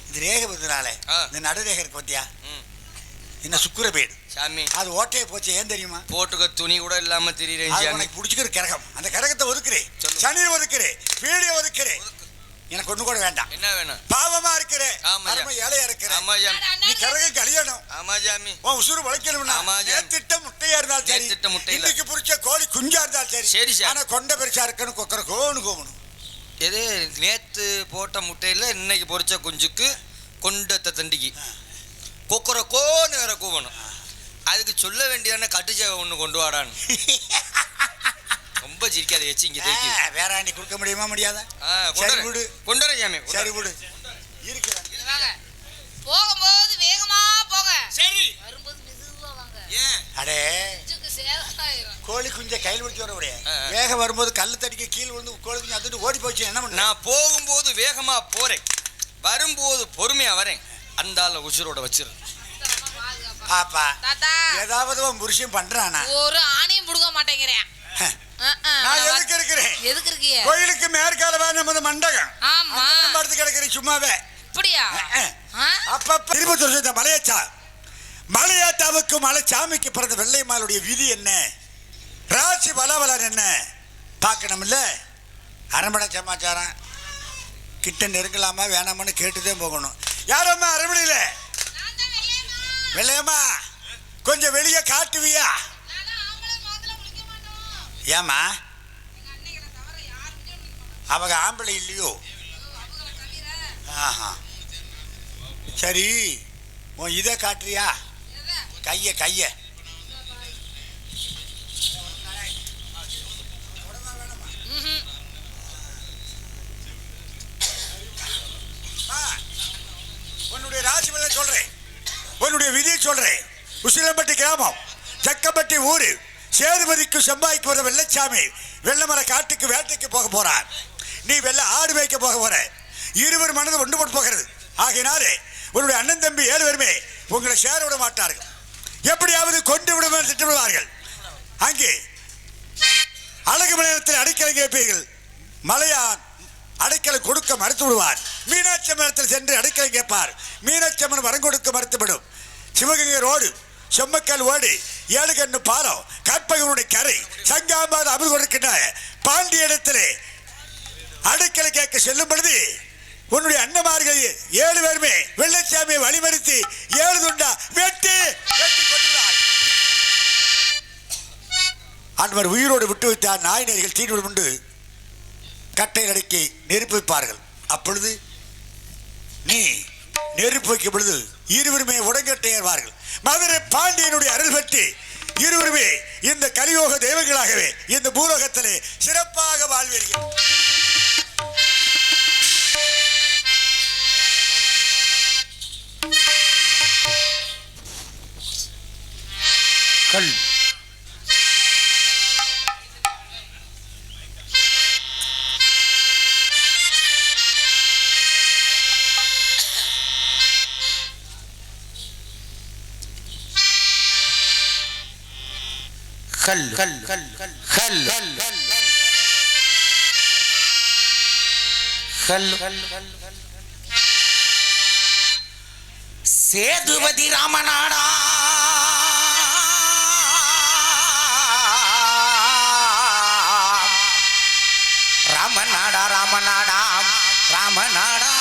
இது ரேகை பத்தினால இந்த நடுரேகை இருக்கு பத்தியா? என்ன சுக்கிரபேடு சாமி, அது ஓட்டையை போச்சு. ஏன் தெரியுமா? போட்டுக்க துணி கூட இல்லாம திரியிறேன். உனக்கு பிடிச்சிக்கிற கரகம், அந்த கரகத்தை ஒதுக்குறேன், சனியை ஒதுக்குறேன், வீடியோ ஒதுக்குறேன். எனக்கு ஒண்ணு கூட வேண்டாம். என்ன வேணும்? பாவமா இருக்கிறேன், ஆமா ஏழையா இருக்கிறேன். ஆமா சாமி. நீ கரகம் கல்யாணம். ஆமா சாமி. உன் உசுறு வளைக்கணும்னா ஆமா சாமி. திட்ட முட்டையா இருந்தாலும் சரி, நேத்திட்ட முட்டையில. இன்னைக்கு புடிச்ச கோழி குஞ்சா இருந்தாலும் சரி சரி. சாமி. ஆனா கொண்ட பெருசா இருக்கணும், கொக்கர கோன்னு கோவணும். எது நேத்து போட்ட முட்டையில இன்னைக்கு பொரிச்ச குஞ்சுக்கு கொண்டத்த தண்டிக்கு கொக்கர கோன்னு வேற கூவணும். அதுக்கு சொல்ல வேண்டியதானே கட்டுச்சேவை ஒன்று கொண்டு வாடான்னு. ரொம்ப சிரிக்காத வச்சு இங்கே தேக்கி. வேறாண்டி கொடுக்க முடியுமா? முடியாதா? சரி விடு. கொண்டு வரேன் சாமி. சரி விடு. இருக்கிறேன். வாங்க. போகும்போது வேகமா போங்க. சரி. வரும்போது மெதுவா வாங்க. ஏன்? அடே குஞ்சுக்கு சேதம் ஆயிரும். கோழி குஞ்சை கையில் பிடிச்சி வர முடியாது. வேகம் வரும்போது கல்லு தடிக்க கீழே விழுந்து கோழி குஞ்சு அதுட்டு ஓடி போச்சு. என்ன பண்ண? நான் போகும்போது வேகமா போறேன், வரும்போது பொறுமையா வரேன். அந்த ஆள உசுரோட வச்சிரு. பாப்பா தாத்தா ஏதாவது உன் புருஷன் பண்றானா? ஒரு ஆணையும் புடுங்க மாட்டேங்கிறேன். நான் எதுக்கு இருக்கிறேன்? எதுக்கு இருக்கீங்க? கோயிலுக்கு மேற்கால நமது மண்டகம். ஆமா. படுத்து கிடக்கிறேன் சும்மாவே. அப்படியா? அப்பப்ப 20 வருஷத்தை மலையச்சா மலையாத்தாவுக்கு மலைச்சாமிக்கு பிறந்த வெள்ளையம்மாளுடைய விதி என்ன, ராசி பலவலன் என்ன பார்க்கணும்ல. அரண்மனை சமாச்சாரம் கிட்ட நெருங்கலாமா வேணாமான்னு கேட்டுதான் போகணும். யாரம்மா அரண்மனையில்? வெள்ளையம்மா கொஞ்சம் வெளியே காட்டுவியா? ஏம்மா அவங்க ஆம்பளை இல்லையோ? ஆஹா சரி, உன் இதை காட்டுறியா? கைய கைய உன்னுடைய ராசி பலன் சொல்றேன், உன்னுடைய விதியை சொல்றேன். உசிலம்பட்டி கிராமம், ஜக்கப்பட்டி ஊரு, சேதுபதிக்கு செம்பாய்க்கு வர வெள்ளச்சாமி வெள்ளமர காட்டுக்கு வேட்டைக்கு போக போறார். நீ வெள்ள ஆடு வைக்க போக போற. இருவர் மனது ஒன்றுபட்டு போகிறது. ஆகையினாலே உன்னுடைய அண்ணன் தம்பி 7 பேருமே உங்களை சேர விட மாட்டார்கள். எப்படியாவது கொண்டு விட திட்டமிடுவார்கள். அங்கே அழகு மலையத்தில் அடைக்கலை கேட்பீர்கள். மலையான் அடைக்கலை கொடுக்க மறுத்து விடுவார். மீனாட்சி அம்மனத்தில் சென்று அடைக்கலை கேட்பார். மீனாட்சி அம்மன் வரம் கொடுக்க மறுத்துவிடும். சிவகங்கை ரோடு, செம்மக்கல் ஓடி, 7 கண்ணு பாலம், கற்பகனுடைய கரை, சங்காபாத அமர் கொடுக்கின்ற பாண்டிய இடத்திலே அடைக்கலை கேட்க செல்லும் பொழுது உன்னுடைய அண்ணமார்கள் 7 பேருமே வெள்ளச்சாமியை வழிமறித்து 7 துண்டா வெட்டி வெட்டி கொண்டுள்ளார். அன்பர் உயிரோடு விட்டு வைத்தார். நாயினர்கள் தீவிரம் உண்டு கட்டையில் அடக்கி நெருப்பு வைப்பார்கள். அப்பொழுது நீ நெருப்பு வைக்கும் பொழுது இருவருமே உடங்கட்டை ஏறுவார்கள். மதுரை பாண்டியனுடைய அருள் பெற்று இருவருமே இந்த கலியோக தெய்வங்களாகவே இந்த பூலோகத்திலே சிறப்பாக வாழ்வீர்கள். சேதுபதி ராமநாடா ராமநாடா ராமநாடா ராமநாடா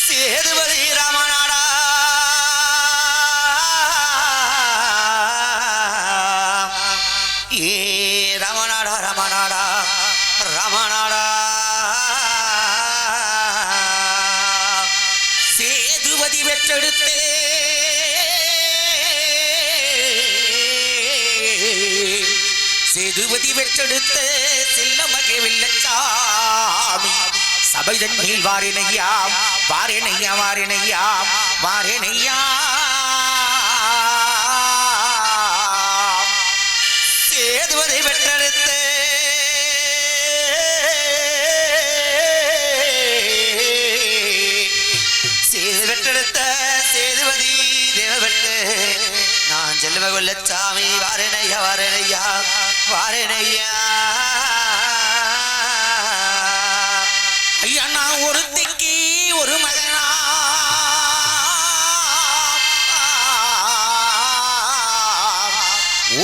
சேதுபதி ராமநாடா ஏ ராமநாடா ராமநாடா ராமநாடா சேதுபதி பெற்றெடுத்தே சேதுபதி பெற்றெடுத்த செல்லமகே வெள்ளச்சாமி சபை தன்னில் வாரேனையா வாரேனையா வாரேனையா வாரேனையா சேதுபதி பெற்றெடுத்த பெற்றெடுத்த சேதுபதி தேவபெற்று நான் செல்வ வெள்ளச்சாமி வாரேனையா வாரேனையா வாரேனையா. ஐயா நான் ஒருத்திக்கு ஒரு மகனா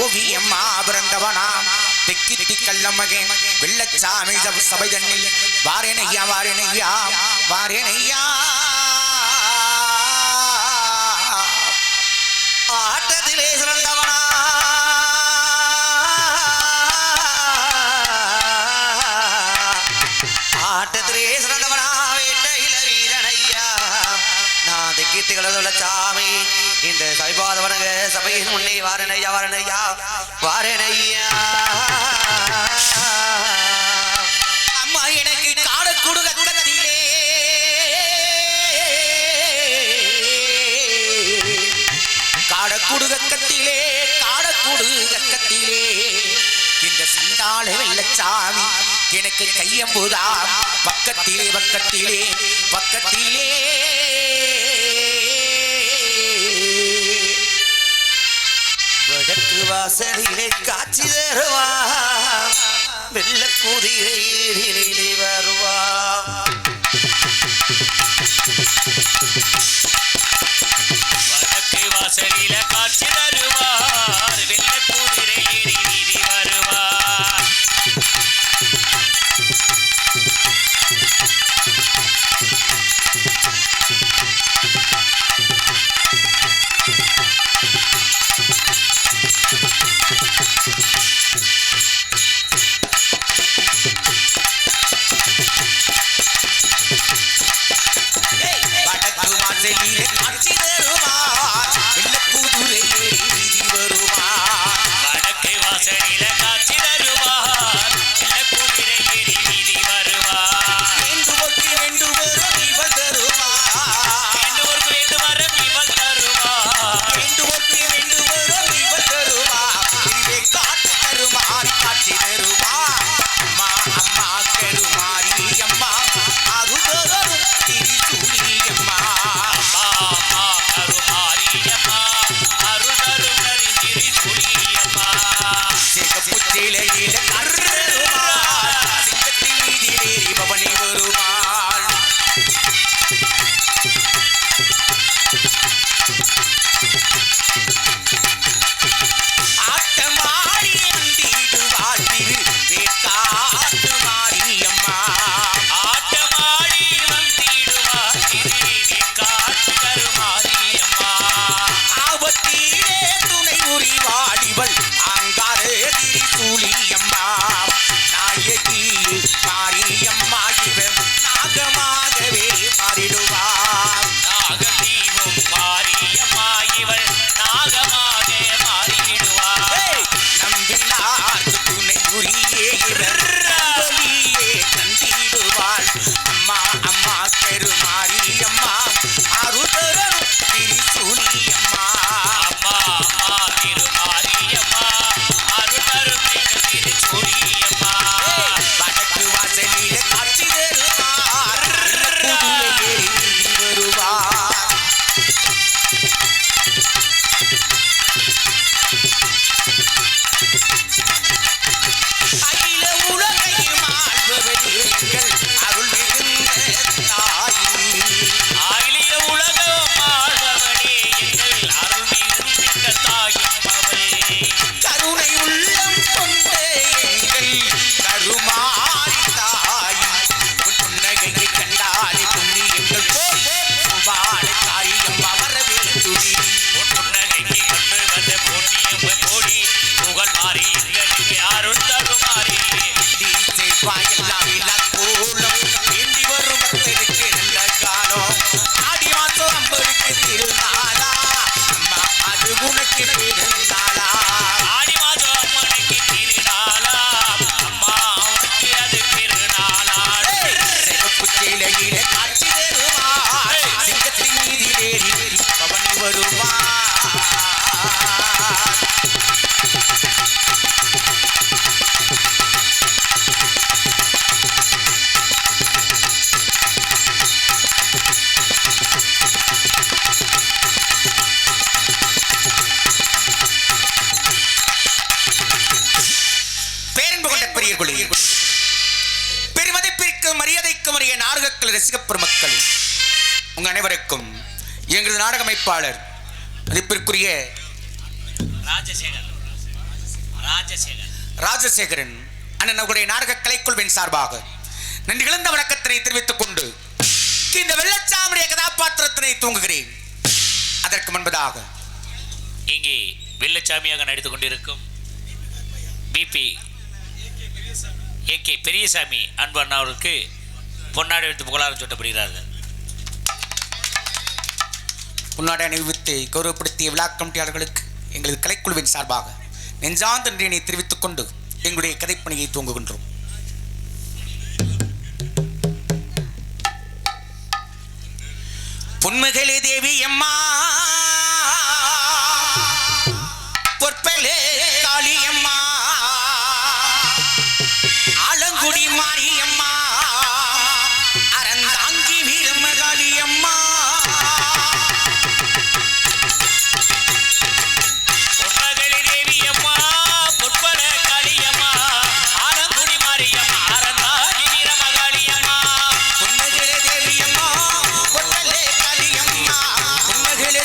ஓவியம்மா பிறந்தவனாம் திக்கி திக்கி கள்ள மகன் வெள்ளச்சாமி சபை தண்ணில் வாரேனையா வாரேனையா வாரேனையா. ஆட்டத்திலே சிறந்தவனா ஆட்டத்திலே சிறந்தவனா வேட்டையில வீரனையா நான் திக்கித்துகள சாமி இந்த சைபாத வணங்க சபையின் முன்னே வாரனையா வாரனையா வாரனையா. அம்மா எனக்கு காடக்கூடு கத்திலே காடக்கூடு கக்கத்திலே காடக்கூடு கக்கத்திலே இந்த சண்டாள வெள்ளச்சாமி எனக்கு கையம்புதான் பக்கத்திலே பக்கத்திலே பக்கத்திலே வடக்கு வாசலிலே காட்சி தருவா வெள்ளக்கூதிலே வருவா. வடக்கு வாசலிலே காட்சி தருவார் வெள்ள குதிரை ஏறி வீதி வருவார். வடக்கு வாசலில காட்சி தருவார் வெள்ள குதிரை ஏறி வீதி வருவார். வேண்டுவோர்க்கு வேண்டு வரும் இவள் தருவார். வேண்டுவோர்க்கு வேண்டு வரம் இவள் தருவார். வேண்டுவோர்க்கு வேண்டு வரும் இவள் தருவார். இதுவே காட்டு தருமார் காட்சி தருவார். அம்மா அம்மா கருமாரி அம்மா அருதரும் திரிசூலியம்மா. அம்மா அம்மா கருமாரியம்மா அருள் தரும் நரிஞ்சிரி சுழியம்மா. சிகப்புச்சிலையில கருமார் சிங்கத்தின் மீதிலேறி பவனி வருவாள். ஆட்டமாடி வந்திடுவாள் திரு வேட்காட்டு மாரியம்மா. ஆட்டமாடி வந்திடுவார் திருவே காட்டு கருமாரியம்மா. ஆபத்திலே துணை உரிவாடிவள் அங்காரே திரிசூலியம்மா. நாயகி மாரியம்மா இவன் நாகமாகவே மாறிடுவார். நாகதீபம் மாரியம்மா இவள் நாகமாக மாறிடுவார். நம்பினார்க்கு துணை உரியே இவர் நம்பலியே தந்திடுவாள். அம்மா அம்மா கருமாரியம்மா அருதரும் திரிசூலியம்மா. அம்மா அம்மா திருமாரியம்மா அருள் தரும் திரு சுழியம்மா. வடக்கு வாசலிலே காட்சி தருவார் குதிரை ஏறி வீதி வருவார். அகில உலகையும் ஆள்பவரே எங்கள் அருள் மிகுந்த தாயே. அகில உலகம் ஆழ்பவளே எங்கள் அருள் மிகுந்த தாயும் அவளே. கருணை உள்ளம் கொண்ட எங்கள் கருமாரி தாய். உன் புன்னகையை கண்டாலே புண்ணியங்கள் போல் வாழ காரியம் வரவேண்டுடி. உன் புன்னகைக்கு கொண்டு வந்த புண்ணியம் கோடி புகழ் மாறி எங்களுக்கு அருள் தருமாறி. செவ்வாயெல்லாம் இல்லா கோலம் ஏந்தி வரும் பக்தருக்கு நல்ல காலம். ஆடி மாசம் அம்பருக்கு திருநாளா அம்மா அது உனக்கு பெருநாளா. ஆடி மாதம் அம்மனுக்கு திருநாளா அம்மா அவனுக்கு அது திருநாளாடு. சிவப்பு சேலையில காட்சி தருவார் சிங்கத்தின் மீதிலேறி பவனி வருவார். பேரன்பு கொண்ட பெரியர்களே, பெருமதிப்பிற்கும் மரியாதைக்கும் உரிய நாடகக்கலை ரசிகப் பெருமக்களே, உங்க அனைவருக்கும் எங்களது நாடக அமைப்பாளர் மதிப்பிற்குரிய ராஜசேகர் ராஜசேகரன் அண்ணன் அவருடைய நாடக கலைக்குழுவின் சார்பாக நன்றி இழந்த வணக்கத்தினை தெரிவித்துக் கொண்டு இந்த வெள்ளச்சாமுடைய கதாபாத்திரத்தினை தூங்குகிறேன். அதற்கு முன்பதாக இங்கே வெள்ளச்சாமியாக நடித்துக் கொண்டிருக்கும் பிபி ஏகே பெரியசாமி அன்பு அண்ணா அவருக்கு பொன்னாடை எடுத்து புகழாரம் சூட்டப்படுகிறார்கள். முன்னாடி அணிவித்து கௌரவப்படுத்திய விழா கமிட்டியாளர்களுக்கு எங்களது கலைக்குழுவின் சார்பாக நெஞ்சார்ந்த நன்றியினை தெரிவித்துக் கொண்டு எங்களுடைய கதைப்பணியை துவங்குகின்றோம். பொன்மகளே தேவி அம்மா பொற்பலே காளியம்மா ஆலங்குடி மாரியம்மா அறந்தாங்கி வீரமகாளியம்மா பொன்மகளே தேவி அம்மா பொற்பல காளியம்மா ஆலங்குடி மாரியம்மா அறந்தாங்கி வீரமகாளியம்மா. பொன்மகளே தேவி அம்மா பொற்பலே காளியம்மா பொன்மகளே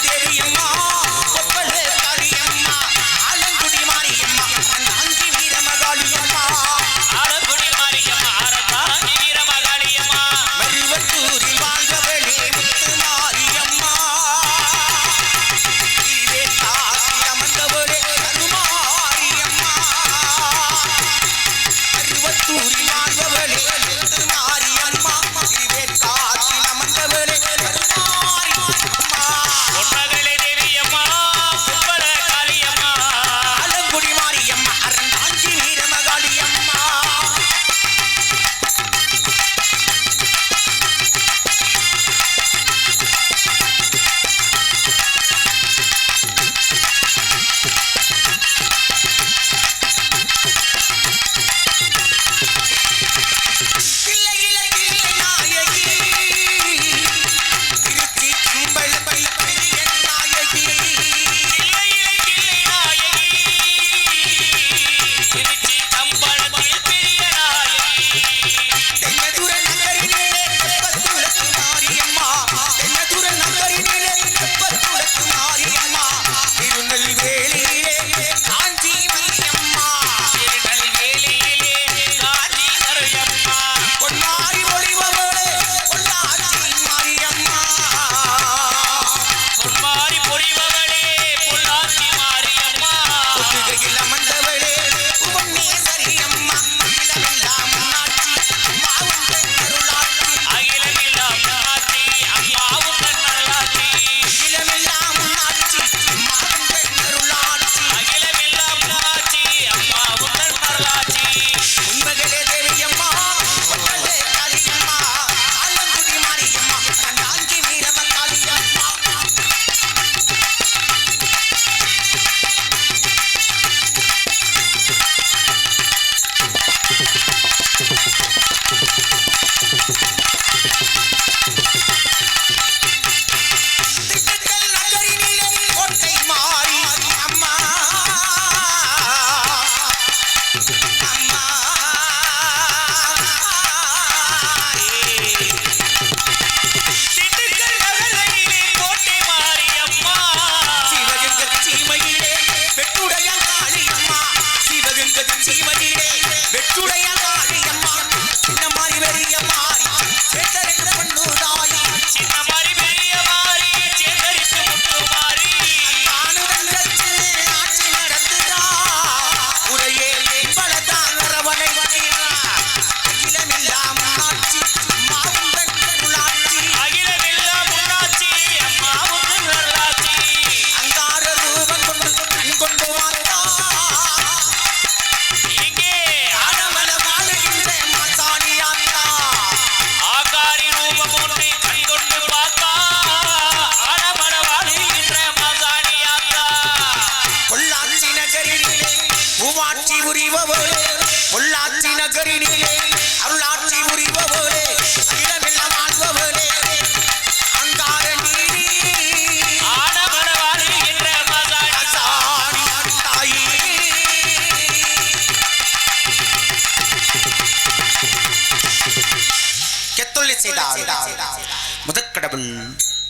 கடவுள்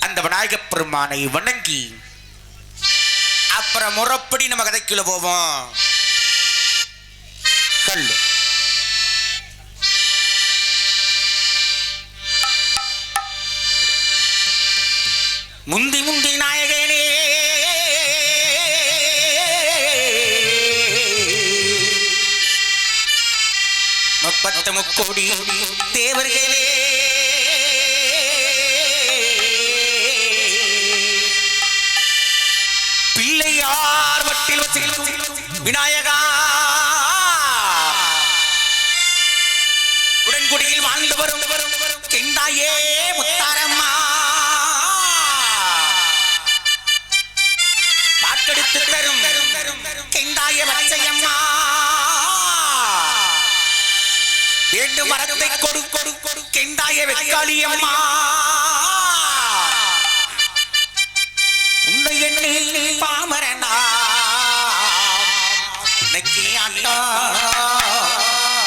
அந்த விநாயக பெருமானை வணங்கி அப்புறம் முறப்படி நம்ம கதைக்குள்ள போவோம். கல் முந்தி முந்தி நாயகனே முப்பத்து முக்கோடி தேவர்களே பிள்ளையார் வட்டில் வசிக்கும் விநாயகா உடன்குடியில் வாழ்ந்து வரும் கெண்டாயே முத்தாரம்மா பாட்டெடுத்து தரும் கெண்டாய வச்சையம்மா வேண்டும் வரத்தை கொடு கொடு கொடு கெண்டாய வெக்காளியம்மா உன்னை எண்ணி பாமரனா நக்கி ஆண்டா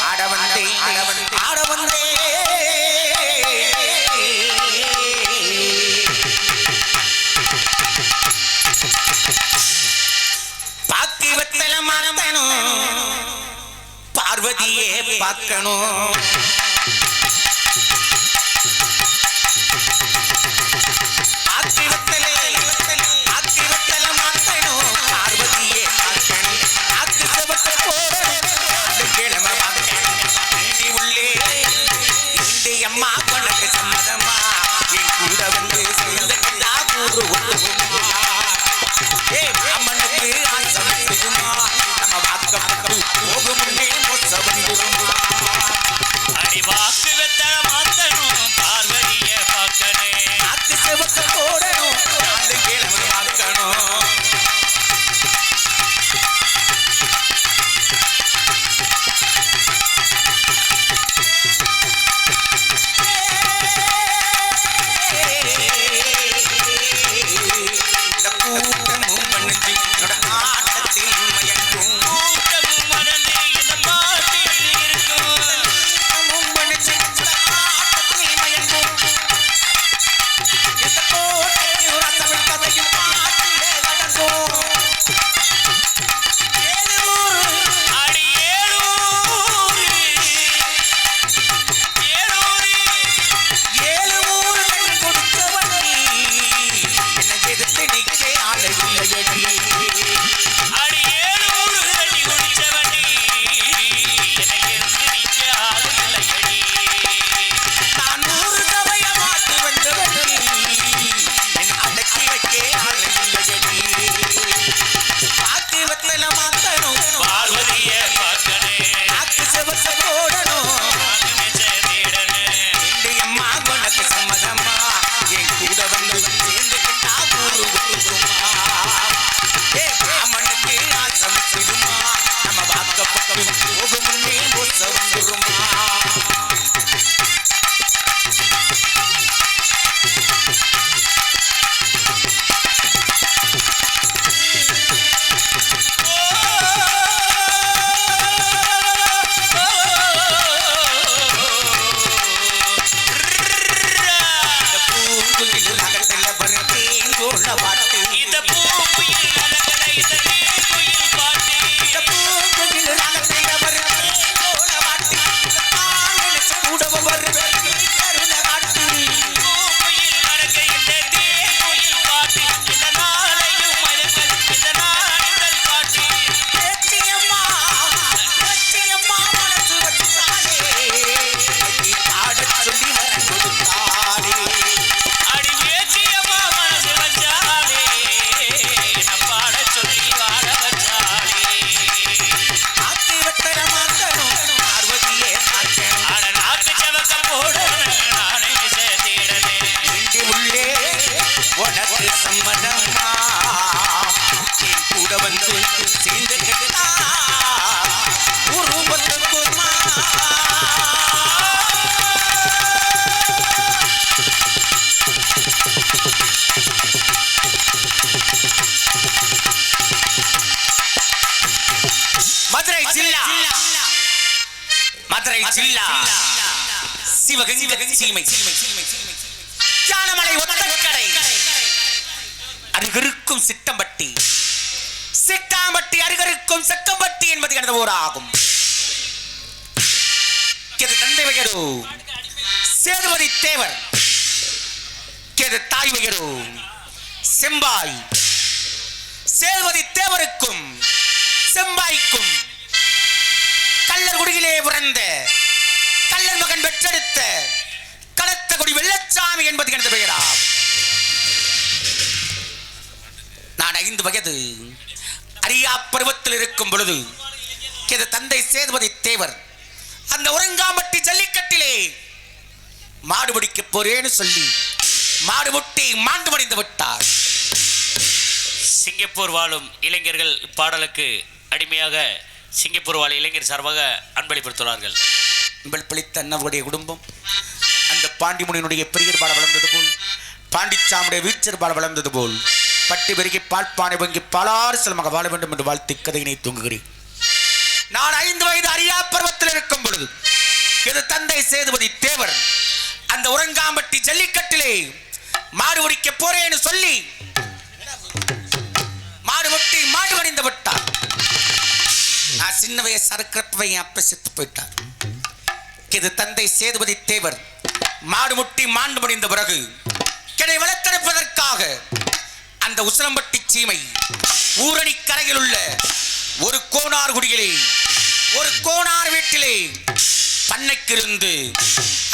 ஆடவந்தே ஆடவந்தே பாக்கி வெத்தல மரமனும் பார்வதியே பார்க்கணும் ஆக்கி வெத்தல மாத்தணும் பார்வதியே பார்க்கணும் ஆக்கு செவத்த போடணும் கிழமை பார்க்கணும் உள்ளே இந்த அம்மா கொனக்கு சம்மதமா என் கூட வந்து சேர்ந்துக்கிட்டா கூறு ஏ அம்மனுக்கு ஆசம் இருக்குமா நம்ம வாக்கப்பட்டு போகும் முன்னே அடி வாக்கு வெத்தல மாத்தணும் பார்வதிய பார்க்கணும் ஆக்கு செவத்த போடணும் அந்த கிழமை பார்க்கணும் மதுரை ஜில்லா சிவகங்கை சீமை ஞான திருவண்ணாமலை ஒத்தக்கடை அருகருக்கும் சிட்டம்பட்டி, சிட்டாம்பட்டி அருகருக்கும் செக்கம்பட்டி என்பது எனது ஊராகும். இது தந்தை வயரு சேதுபதி தேவர், இது தாய் வயரு செம்பாய். சேதுபதி தேவருக்கும் செம்பாய்க்கும் கள்ளர்குடியிலே பிறந்த கள்ளர் மகன் பெற்றெடுத்த களத்தகுடி வெள்ளச்சாமி என்பது எனது பெயராகும். நான் 5 வயது அரியா பருவத்தில் இருக்கும் பொழுது எனது தந்தை சேதுபதி தேவர் அந்த உறங்காம்பட்டி ஜல்லிக்கட்டிலே மாடு பிடிக்க போறேன்னு சொல்லி மாடு முட்டி மாண்டு மடிந்து விட்டார். சிங்கப்பூர் வாழும் இளைஞர்கள் பாடலுக்கு அடிமையாக சிங்கப்பூர் வாழும் இளைஞர் சார்பாக அன்பளிப்படுத்துள்ளார்கள். அன்பள் பிழைத்த அண்ணாவுடைய குடும்பம் அந்த பாண்டிமுனியினுடைய பெரியர் பாட வளர்ந்தது போல், பாண்டிச்சாமுடைய வீச்சர் பாட வளர்ந்தது போல், பட்டி பெருகி பால்பானை வங்கி பாலாறு செல்வமாக வாழ வேண்டும் என்று வாழ்த்து கதையினை தூங்குகிறேன். நான் 5 வயது அரியா பருவத்தில் இருக்கும் பொழுது எனது தந்தை சேதுபதி தேவர் அந்த உறங்காம்பட்டி ஜல்லிக்கட்டிலே மாடு ஓடிக்க போறேன்னு சொல்லி மாடு ஒட்டி மாடு வடிந்து விட்டார். நான் சின்ன வயசு அறுக்கிறப்ப என் அப்ப செத்து போயிட்டார். இது தந்தை சேதுபதி தேவர் மாடு முட்டி மாண்டு முடிந்த பிறகு கிடை வளர்த்தெடுப்பதற்காக அந்த உசிலம்பட்டி சீமை ஊரணி கரையில் உள்ள ஒரு கோனார் குடியிலே ஒரு கோனார் வீட்டிலே பண்ணைக்கிருந்து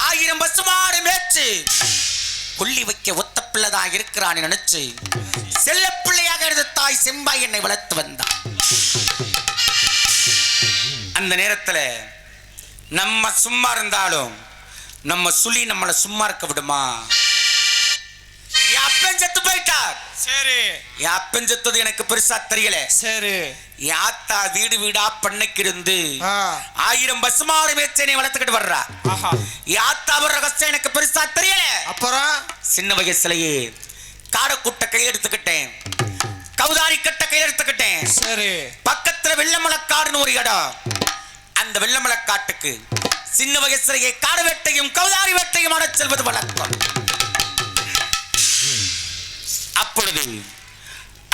1000 பசுமாடு மேய்ச்சு கொல்லி வைக்க ஒத்த பிள்ளைதான் இருக்கிறான்னு நினைச்சு செல்ல பிள்ளையாக இருந்த தாய் செம்பாய் என்னை வளர்த்து வந்தான். அந்த நேரத்துல நம்ம சும்மா இருந்தாலும் நம்ம சுழி நம்மளை சும்மா இருக்க விடுமா? என் அப்பன் செத்து போயிட்டார். சரி. என் அப்பன் செத்தது எனக்கு பெருசா தெரியல. சரி. என் ஆத்தா வீடு வீடா பண்ணைக்கு இருந்து 1000 பசுமாடு மேய்ச்சனை வளர்த்துக்கிட்டு வர்றா. என் ஆத்தா வர்ற கஷ்டம் எனக்கு பெருசா தெரியல. அப்புறம் சின்ன வயசுலயே காடக்கூட்ட கையில் எடுத்துக்கிட்டேன், கவுதாரி கட்ட கையில் எடுத்துக்கிட்டேன். சரி. பக்கத்துல வெள்ளமலக்காடுன்னு ஒரு இடம். அந்த வெள்ளமலக்காட்டுக்கு சின்ன வயசுலயே காடு வேட்டையும் கவுதாரி வேட்டையும் ஆட செல்வது வழக்கம். அப்பொழுது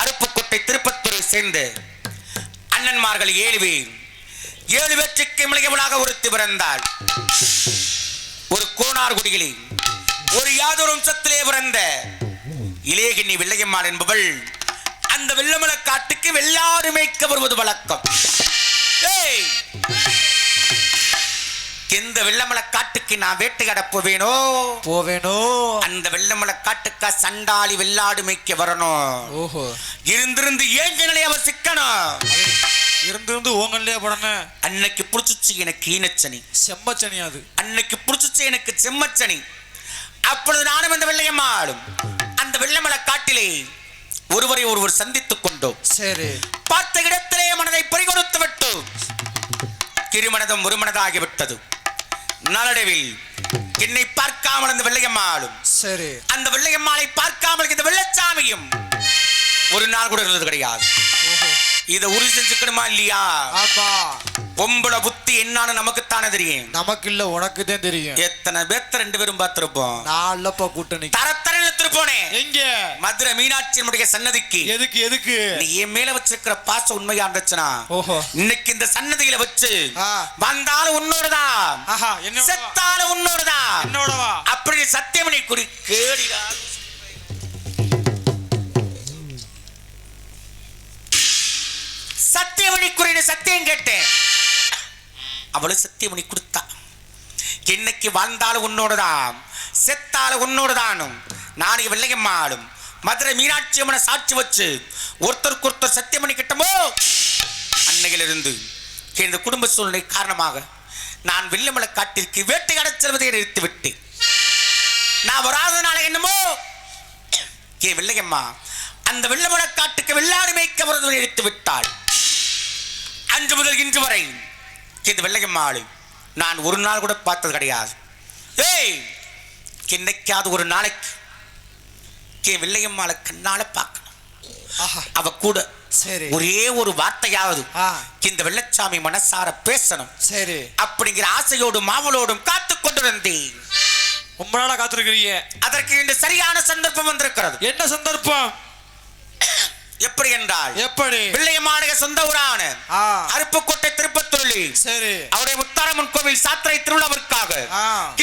அருப்புக்கோட்டை திருப்பத்தூரை சேர்ந்த அண்ணன்மார்கள் 7 பேர், 7 பேற்றுக்கு மிளகவளாக ஒருத்தி பிறந்தாள். ஒரு கோனார் குடியிலே ஒரு யாதொரு வம்சத்திலே பிறந்த இளையகின்னி வெள்ளையம்மாள் என்பவள் அந்த வெள்ளமலக்காட்டுக்கு வெள்ளாடு மேய்க்க வருவது வழக்கம். எந்த வெள்ளமலக்காட்டுக்கு நான் வேட்டையாட போவேனோ அந்த வெள்ளமலக்காட்டுக்கா சண்டாளி வெள்ளாடு மேய்க்க வரணும். ஓஹோ. இருந்திருந்து ஏங்க நிலைய அவர் சிக்கணும். இருந்து ஓங்கல்லையே படனே. அன்னைக்கு புடிச்சுச்சு எனக்கு ஈனச்சனி, செம்மச்சனி. அது அன்னைக்கு புடிச்சுச்சு எனக்கு செம்மச்சனி. அப்பொழுது நானும் அந்த வெள்ளையம்மாளும் அந்த வெள்ளமலக்காட்டிலே ஒருவரை ஒருவர் சந்தித்துக் கொண்டோம். சரி. பார்த்த இடத்திலே மனதை பறிகொடுத்து விட்டோம். திருமணதும் ஒரு மனதாகிவிட்டது. நாளடைவில் என்னை பார்க்காமல் அந்த வெள்ளையம்மாளும் சரி அந்த வெள்ளையம்மாளை பார்க்காமல் இந்த வெள்ளச்சாமியும் ஒரு நாள் கூட இருந்தது கிடையாது. இதை உறுதி செஞ்சுக்கணுமா இல்லையா? ஆமா. பொம்பளை புத்தி என்னன்னு நமக்குத்தானே தெரியும். நமக்கு இல்ல, உனக்கு தான் தெரியும். எத்தனை பேர்த்த 2 பேரும் பார்த்திருப்போம். நான் இல்லப்பா கூட்டணி. தரத்தர எடுத்துட்டு போனேன். எங்க? மதுரை மீனாட்சியனுடைய சன்னதிக்கு. எதுக்கு நீ என் மேல வச்சிருக்கிற பாசம் உண்மையா இருந்துச்சுன்னா ஓஹோ இன்னைக்கு இந்த சன்னதியில வச்சு ஆ. வந்தாலும் உன்னோடுதான், ஆஹா, என்னோட செத்தாலும் உன்னோடுதான், என்னோடவா அப்படி சத்தியமணி குறி கேடிடா. சத்தியமணி குறி சத்தியம் கேட்டேன். அவளு சத்தியமணி கொடுத்தா. இன்னைக்கு வாழ்ந்தாலும் உன்னோடுதான், செத்தாலும் உன்னோடுதானும் நாளைக்கு வெள்ளையம்மாளும் மதுரை மீனாட்சி அம்மனை சாட்சி வச்சு ஒருத்தருக்கு ஒருத்தர் சத்தியமணி கிட்டமோ அன்னையிலிருந்து இந்த குடும்ப சூழ்நிலை காரணமாக நான் வெள்ளமலை காட்டிற்கு வேட்டையாட செல்வதை நிறுத்தி விட்டேன். நான் வராதனால என்னமோ என் வெள்ளையம்மா அந்த வெள்ளமலை காட்டுக்கு வெள்ளாடு மேய்க்க வருவதை நிறுத்தி விட்டாள். அன்று முதல் இன்று வரை இந்த வெள்ளையம்மாளை நான் ஒரு நாள் கூட பார்த்தது கிடையாது. என்னைக்காவது ஒரு நாளைக்கு என் வெள்ளையம்மாளை கண்ணால பார்க்கணும். அவ கூட சரி ஒரே ஒரு வார்த்தையாவது இந்த வெள்ளச்சாமி மனசார பேசணும். சரி அப்படிங்கிற ஆசையோடும் மாவலோடும் காத்து கொண்டிருந்தேன். ரொம்ப நாளா காத்திருக்கிறீங்க. அதற்கு இன்று சரியான சந்தர்ப்பம் வந்திருக்கிறது. என்ன சந்தர்ப்பம்? எப்படி என்றால் எப்படி? பிள்ளையமாடைய சொந்த ஊரான அருப்புக்கோட்டை திருப்பத்தூரில் சரி அவருடைய முத்தாரம்மன் கோவில் சாத்திரை திருவிழாவிற்காக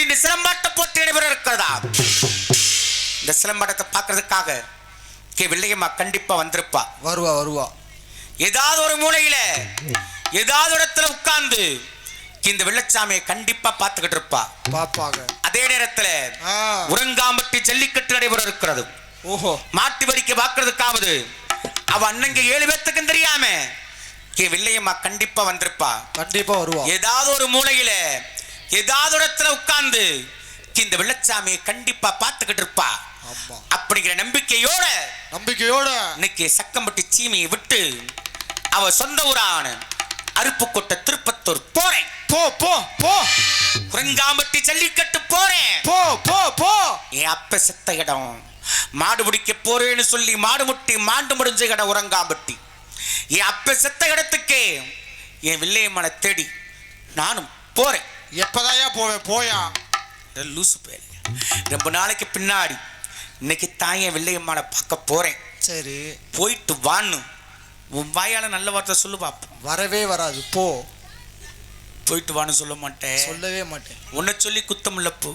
இன்று சிலம்பாட்ட போட்டி நடைபெற இருக்கிறதா. இந்த சிலம்பாட்டத்தை பார்க்கறதுக்காக வில்லையம்மா கண்டிப்பா வந்திருப்பா. வருவா. ஏதாவது ஒரு மூலையில ஏதாவது இடத்துல உட்கார்ந்து இந்த வெள்ளச்சாமியை கண்டிப்பா பார்த்துக்கிட்டு இருப்பா. பாப்பாங்க. அதே நேரத்துல உரங்காம்பட்டி ஜல்லிக்கட்டு நடைபெற இருக்கிறது. ஓஹோ. மாட்டு வரிக்க பார்க்கறதுக்காவது அவ அண்ணங்க 7 பேத்துக்கும் தெரியாம வில்லையம்மா கண்டிப்பா வந்திருப்பா. கண்டிப்பா வருவா. ஏதாவது ஒரு மூலையில ஏதாவது இடத்துல உட்கார்ந்து இந்த வெள்ளச்சாமியை கண்டிப்பா பார்த்துக்கிட்டு இருப்பா. அப்படிங்கிற நம்பிக்கையோட இன்னைக்கு சக்கம்பட்டி சீமையை விட்டு அவ சொந்த ஊரான அருப்புக்கோட்டை திருப்பத்தூர் போறேன். போ குரங்காம்பட்டி ஜல்லிக்கட்டு போறேன். போ என் அப்ப செத்த இடம் மாடு முடிக்க போறேன்னு சொல்லி மாடு முட்டி மாண்டு முடிஞ்ச இடம் உரங்காம்பட்டி. என் அப்ப செத்த இடத்துக்கு என் வில்லையம்மனை தேடி நானும் போறேன். எப்பதாயா போவேன்? போயா லூசு பேரு. ரொம்ப நாளைக்கு பின்னாடி இன்னைக்கு தான் என் வில்லையம்மனை பார்க்க போறேன். சரி போயிட்டு வான்னு உன் வாயால நல்ல வார்த்தை சொல்லு பாப்போம். வரவே வராது. போயிட்டு வான்னு சொல்ல மாட்டேன். சொல்லவே மாட்டேன். உன்னை சொல்லி குத்தம் இல்ல. போ.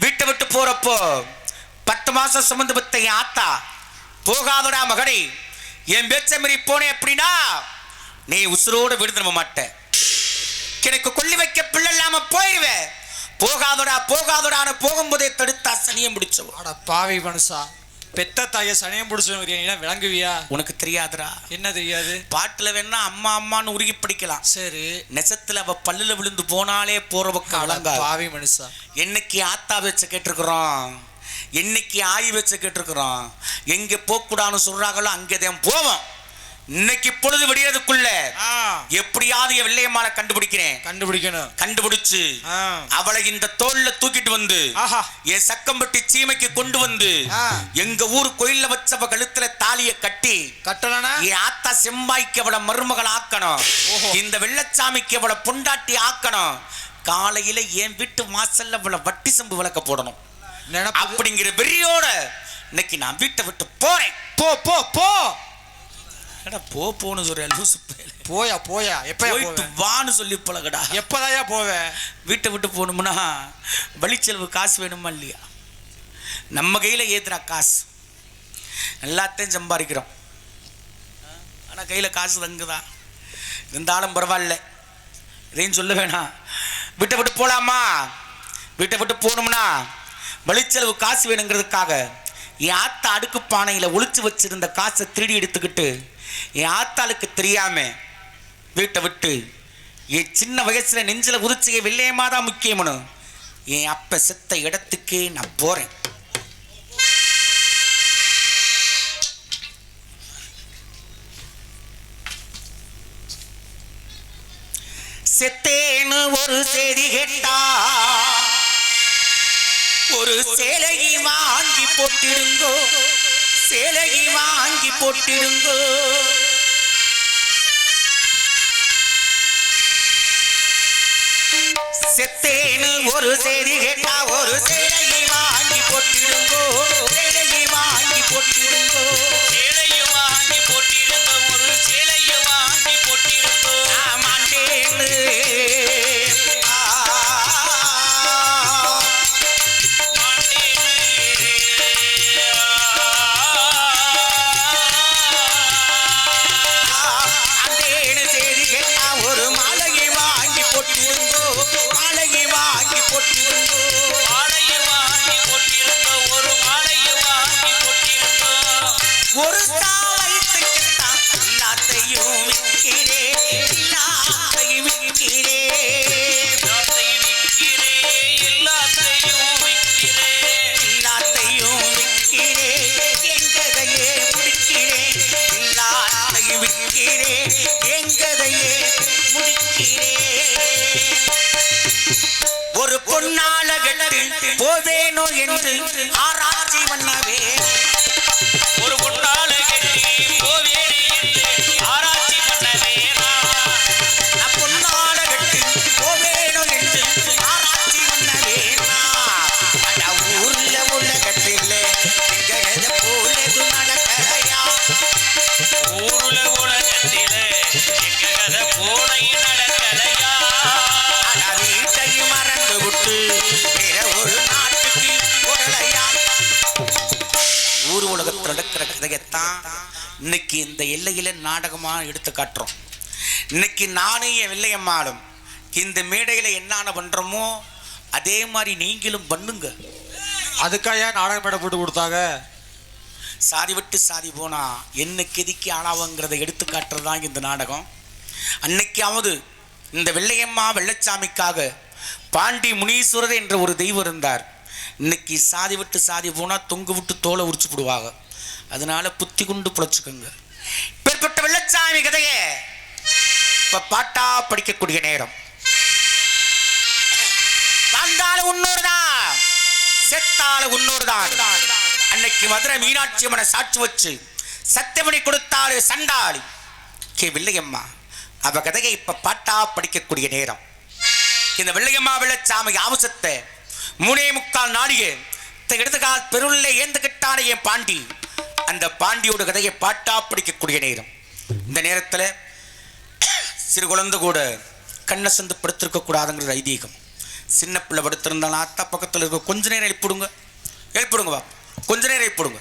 வீட்டை விட்டு போறப்போ 10 மாசம் சுமந்து பத்த என் ஆத்தா போகாதடா மகனே என் பேச்ச மீறி போனேன் அப்படின்னா நீ உசுரோட விடுதல மாட்டேன். எனக்கு கொல்லி வைக்க பிள்ளை இல்லாம போயிருவேன். போகாதடான்னு போகும்போதே தடுத்தா சனியம் பிடிச்சவோ. அட பாவி மனுஷா, பெத்த தாய சனியம் பிடிச்சவங்க விளங்குவியா? உனக்கு தெரியாதுடா. என்ன தெரியாது? பாட்டுல வேணா அம்மா அம்மான்னு உருகி படிக்கலாம். சரி நெசத்துல அவ பல்லுல விழுந்து போனாலே போற பக்கம் விளங்கா. பாவி மனுஷா, என்னைக்கு ஆத்தா வச்ச கேட்டிருக்கிறோம், என்னைக்கு ஆயி வச்ச கேட்டிருக்கிறோம். எங்க போக்கூடாதுன்னு சொல்றாங்களோ அங்கேதான் போவோம். இன்னைக்கு பொழுது விடியறதுக்குள்ள எப்படியாவது என் வெள்ளையம்மாளை கண்டுபிடிக்கணும். கண்டுபிடிச்சு அவளை இந்த தோல்ல தூக்கிட்டு வந்து என் சக்கம்பட்டி சீமைக்கு கொண்டு வந்து எங்க ஊர் கோயில்ல வச்சவ கழுத்துல தாலிய கட்டி கட்டலனா என் ஆத்தா செம்பாய்க்கு அவளை மருமகள் ஆக்கணும். இந்த வெள்ளச்சாமிக்கு அவளை பொண்டாட்டி ஆக்கணும். காலையில என் வீட்டு வாசல்ல அவளை வட்டி சம்பு விளக்க போடணும் அப்படிங்கிற வெறியோட இன்னைக்கு நான் வீட்டை விட்டு போறேன். போ போன்னு சொல்ற. போயா போயிட்டு வான்னு சொல்லி பழகடா. எப்பதாயா போவேன்? வீட்டை விட்டு போகணும்னா வழிச்செலவு காசு வேணுமா இல்லையா? நம்ம கையில ஏத்துறா காசு, எல்லாத்தையும் சம்பாதிக்கிறோம். ஆனா கையில காசு தங்குதான். இருந்தாலும் பரவாயில்ல, இதையும் சொல்ல வேணாம். வீட்டை விட்டு போலாமா? வீட்டை விட்டு போகணும்னா வழிச்செலவு காசு வேணுங்கிறதுக்காக என் ஆத்தா அடுக்கு பானையில ஒளிச்சு வச்சிருந்த காசை திருடி எடுத்துக்கிட்டு என் ஆத்தாளுக்கு தெரியாம வீட்டை விட்டு என் சின்ன வயசுல நெஞ்சில உதிச்சிய வெள்ளையம்மா தான் முக்கியம்னு என் அப்ப செத்த இடத்துக்கே நான் போறேன். செத்தேன்னு ஒரு செய்தி கேட்டா ஒரு சேலையை வாங்கி போட்டிடுங்கோ, சேலையை வாங்கி போட்டிடுங்கோ. செத்தேன்னு ஒரு செய்தி கேட்டா ஒரு சேலையை வாங்கி போட்டிடுங்கோ, சேலையை வாங்கி போட்டிடுங்கோ. சேலையை வாங்கி போட்டிடுங்கோ, ஒரு சேலையை வாங்கி போட்டிடுங்கோ. ஆமாண்டேன்னு ஒரு எல்லாத்தையும் விற்கிறேன், எல்லாத்தையும் விற்கிறேன், எல்லாத்தையும் விற்கிறேன், எங்கதையே முடிக்கிறேன், எல்லாத்தையும் விற்கிறேன், எங்கதையே முடிக்கிறேன். ஒரு பொன்னால கட்டு போவேனோ என்று ஆராய்ச்சி பண்ணவே, ஒரு பொன்னால கட்டி போவேனே என்று ஆராய்ச்சி பண்ணவே, நான் பொன்னால கட்டி போவேனோ என்று ஆராய்ச்சி பண்ணவே, அட ஊர் உலகத்தில் நடக்கிற கதையத்தான் இன்னைக்கு இந்த எல்லையில நாடகமா எடுத்து காட்டுறோம். இன்னைக்கு நானும் என் வெள்ளையம்மாளும் இந்த மேடையில என்னென்ன பண்றோமோ அதே மாதிரி நீங்களும் பண்ணுங்க. அதுக்காக நாடக மேடை போட்டு கொடுத்தாங்க. சாதி விட்டு சாதி போனா என்ன கெதிக்கு ஆளாவங்கிறத எடுத்து காட்டுறதுதான் இந்த நாடகம். அன்னைக்காவது இந்த வெள்ளையம்மா வெள்ளச்சாமிக்காக பாண்டி முனீஸ்வரர் என்ற ஒரு தெய்வம் இருந்தார். இன்னைக்கு சாதி விட்டு சாதி போனா தொங்கு விட்டு தோலை உரிச்சு போடுவாங்க. அதனால புத்தி கொண்டு புழைச்சுக்கோங்க. இப்பேற்பட்ட வெள்ளச்சாமி கதையை இப்ப பாட்டா படிக்கக்கூடிய நேரம். வந்தாலும் உன்னோருதான், செத்தாலும் உன்னோருதான். அன்னைக்கு மதுரை மீனாட்சி அம்மனை சாட்சி வச்சு சத்தியமணி கொடுத்தாரு சண்டாளி கே வெள்ளையம்மா. அவ கதையை இப்ப பாட்டா படிக்கக்கூடிய நேரம். இந்த வெள்ளையம்மா வெள்ளச்சாமி அவசத்தை 3.25 நாடிகை எடுத்துக்கால் பெருள்ள ஏந்துகிட்டான என் பாண்டி. அந்த பாண்டியோட கதையை பாட்டா படிக்கக்கூடிய நேரம். இந்த நேரத்தில் சிறு குழந்தை கூட கண்ணை சந்து படுத்திருக்க கூடாதுங்கிறது ஐதீகம். சின்ன பிள்ளை படுத்திருந்தாலும் அத்தா பக்கத்தில் இருக்க கொஞ்ச நேரம் எழுப்பிடுங்க, எழுப்பிடுங்க, வா கொஞ்ச நேரம் எழுப்பிடுங்க.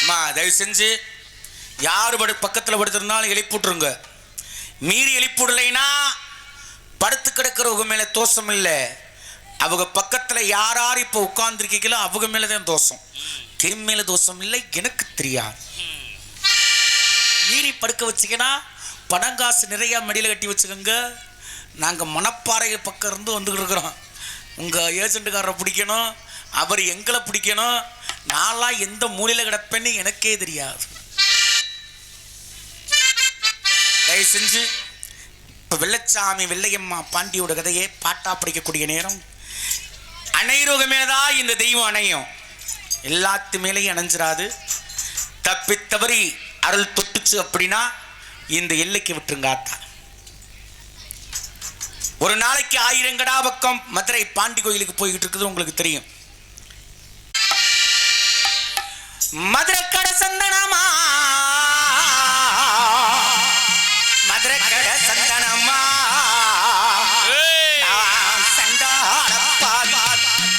அம்மா தயவு செஞ்சு யாரு பக்கத்தில் படுத்திருந்தாலும் எழுப்பிட்டுருங்க. மீறி எழுப்பிடலைன்னா படுத்து கிடக்கிறவங்க மேலே தோஷம் இல்லை, அவங்க பக்கத்தில் யார் யார் இப்போ உட்கார்ந்துருக்கீங்களோ அவங்க மேலே தான் தோஷம். திரும் மேலே தோஷம் இல்லை, எனக்கு தெரியாது. மீறி படுக்க வச்சிங்கன்னா பணங்காசு நிறையா மடியில் கட்டி வச்சுக்கோங்க. நாங்கள் மணப்பாறை பக்கம் இருந்து வந்துக்கிட்டு இருக்கிறோம். உங்கள் ஏஜென்ட்டுக்காரரை பிடிக்கணும், அவர் எங்களை பிடிக்கணும். நான்லாம் எந்த மூலையில் கிடப்பேன்னு எனக்கே தெரியாது. தயவு செஞ்சு இப்போ வெள்ளச்சாமி வெள்ளையம்மா பாண்டியோட கதையை பாட்டா படிக்கக்கூடிய நேரம். அணைரோக மேலதான் இந்த தெய்வம் அணையும், எல்லாத்து மேலேயும் அணைஞ்சிராது. தப்பி தவறி அருள் தொட்டுச்சு அப்படின்னா இந்த எல்லைக்கு விட்டுருங்க. ஆத்தா ஒரு நாளைக்கு 1000 கடா பக்கம் மதுரை பாண்டி கோயிலுக்கு போய்கிட்டு இருக்குது, உங்களுக்கு தெரியும். மதுரை கடை சந்தனமா, மதுரை கடை சந்தனமா,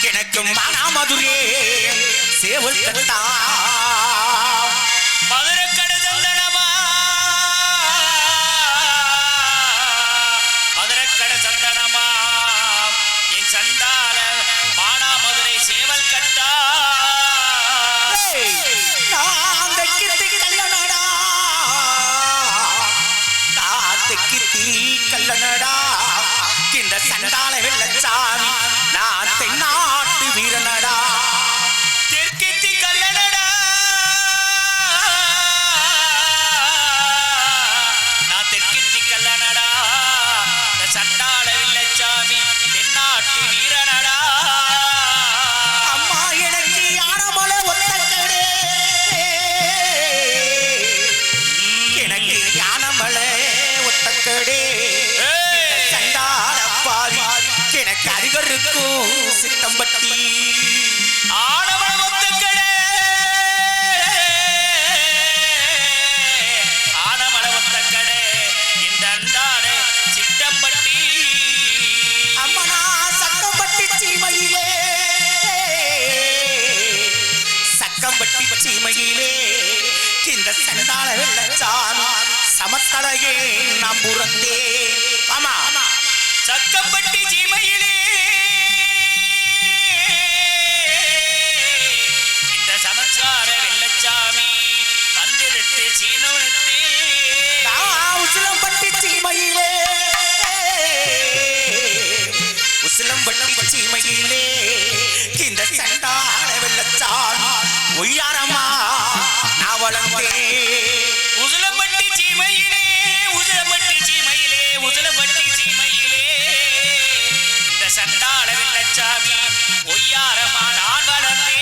எனக்கு மானாமதுரே சேவல் கட்டா. மதுரை கடை சந்தனமா, மதுரை கடை சந்தனமா, என் சண்டால மானா மதுரை சேவல் கட்டா. நான் தெக்கி கல்லனடா, நான் தெக்கி கல்லனடா, இந்த சண்டால வெள்ளச்சாமி நான் தென்னாட்டு வீரனடா. தெற்கெத்தி கல்லனடா, நான் தெற்கெத்தி கல்லனடா, இந்த சண்டால வெள்ளச்சாமி தென்னாட்டு வீரனடா. அம்மா எனக்கு யானமலை ஒத்தக்கடே, எனக்கு யானமலை ஒத்தக்கடே, சண்டால பாவி எனக்கு அருகருக்கும் சித்தம்பட்டி. ஆடவன் ஒத்தக்கடை, ஆடமலை ஒத்தக்கடை, இந்த அண்டாடு சிட்டம்பட்டி. அம்மனா சக்கம்பட்டி சீமையிலே, சக்கம்பட்டி சீமையிலே இந்த சண்டால வெள்ளச்சாமி சமத்தலையே நாம் புறந்தே. ஆமா சக்கம்பட்டி சீமையிலே இந்த சமச்சார வெள்ளச்சாமி வந்திருத்து சீனுத்து. உசிலம்பட்டி சீமையிலே, உசிலம்பட்டி சீமையிலே இந்த சண்டால வெள்ளச்சாமி ஒய்யாரமா நான் வளர்ந்தே. உசிலம்பட்டி சீமையிலே, உசிலம்பட்டி சீமையிலே, உசிலம்பட்டி சீமையிலே இந்த சண்டாள வெள்ளச்சாமி ஒய்யாரமா நான் வளர்ந்தேன்.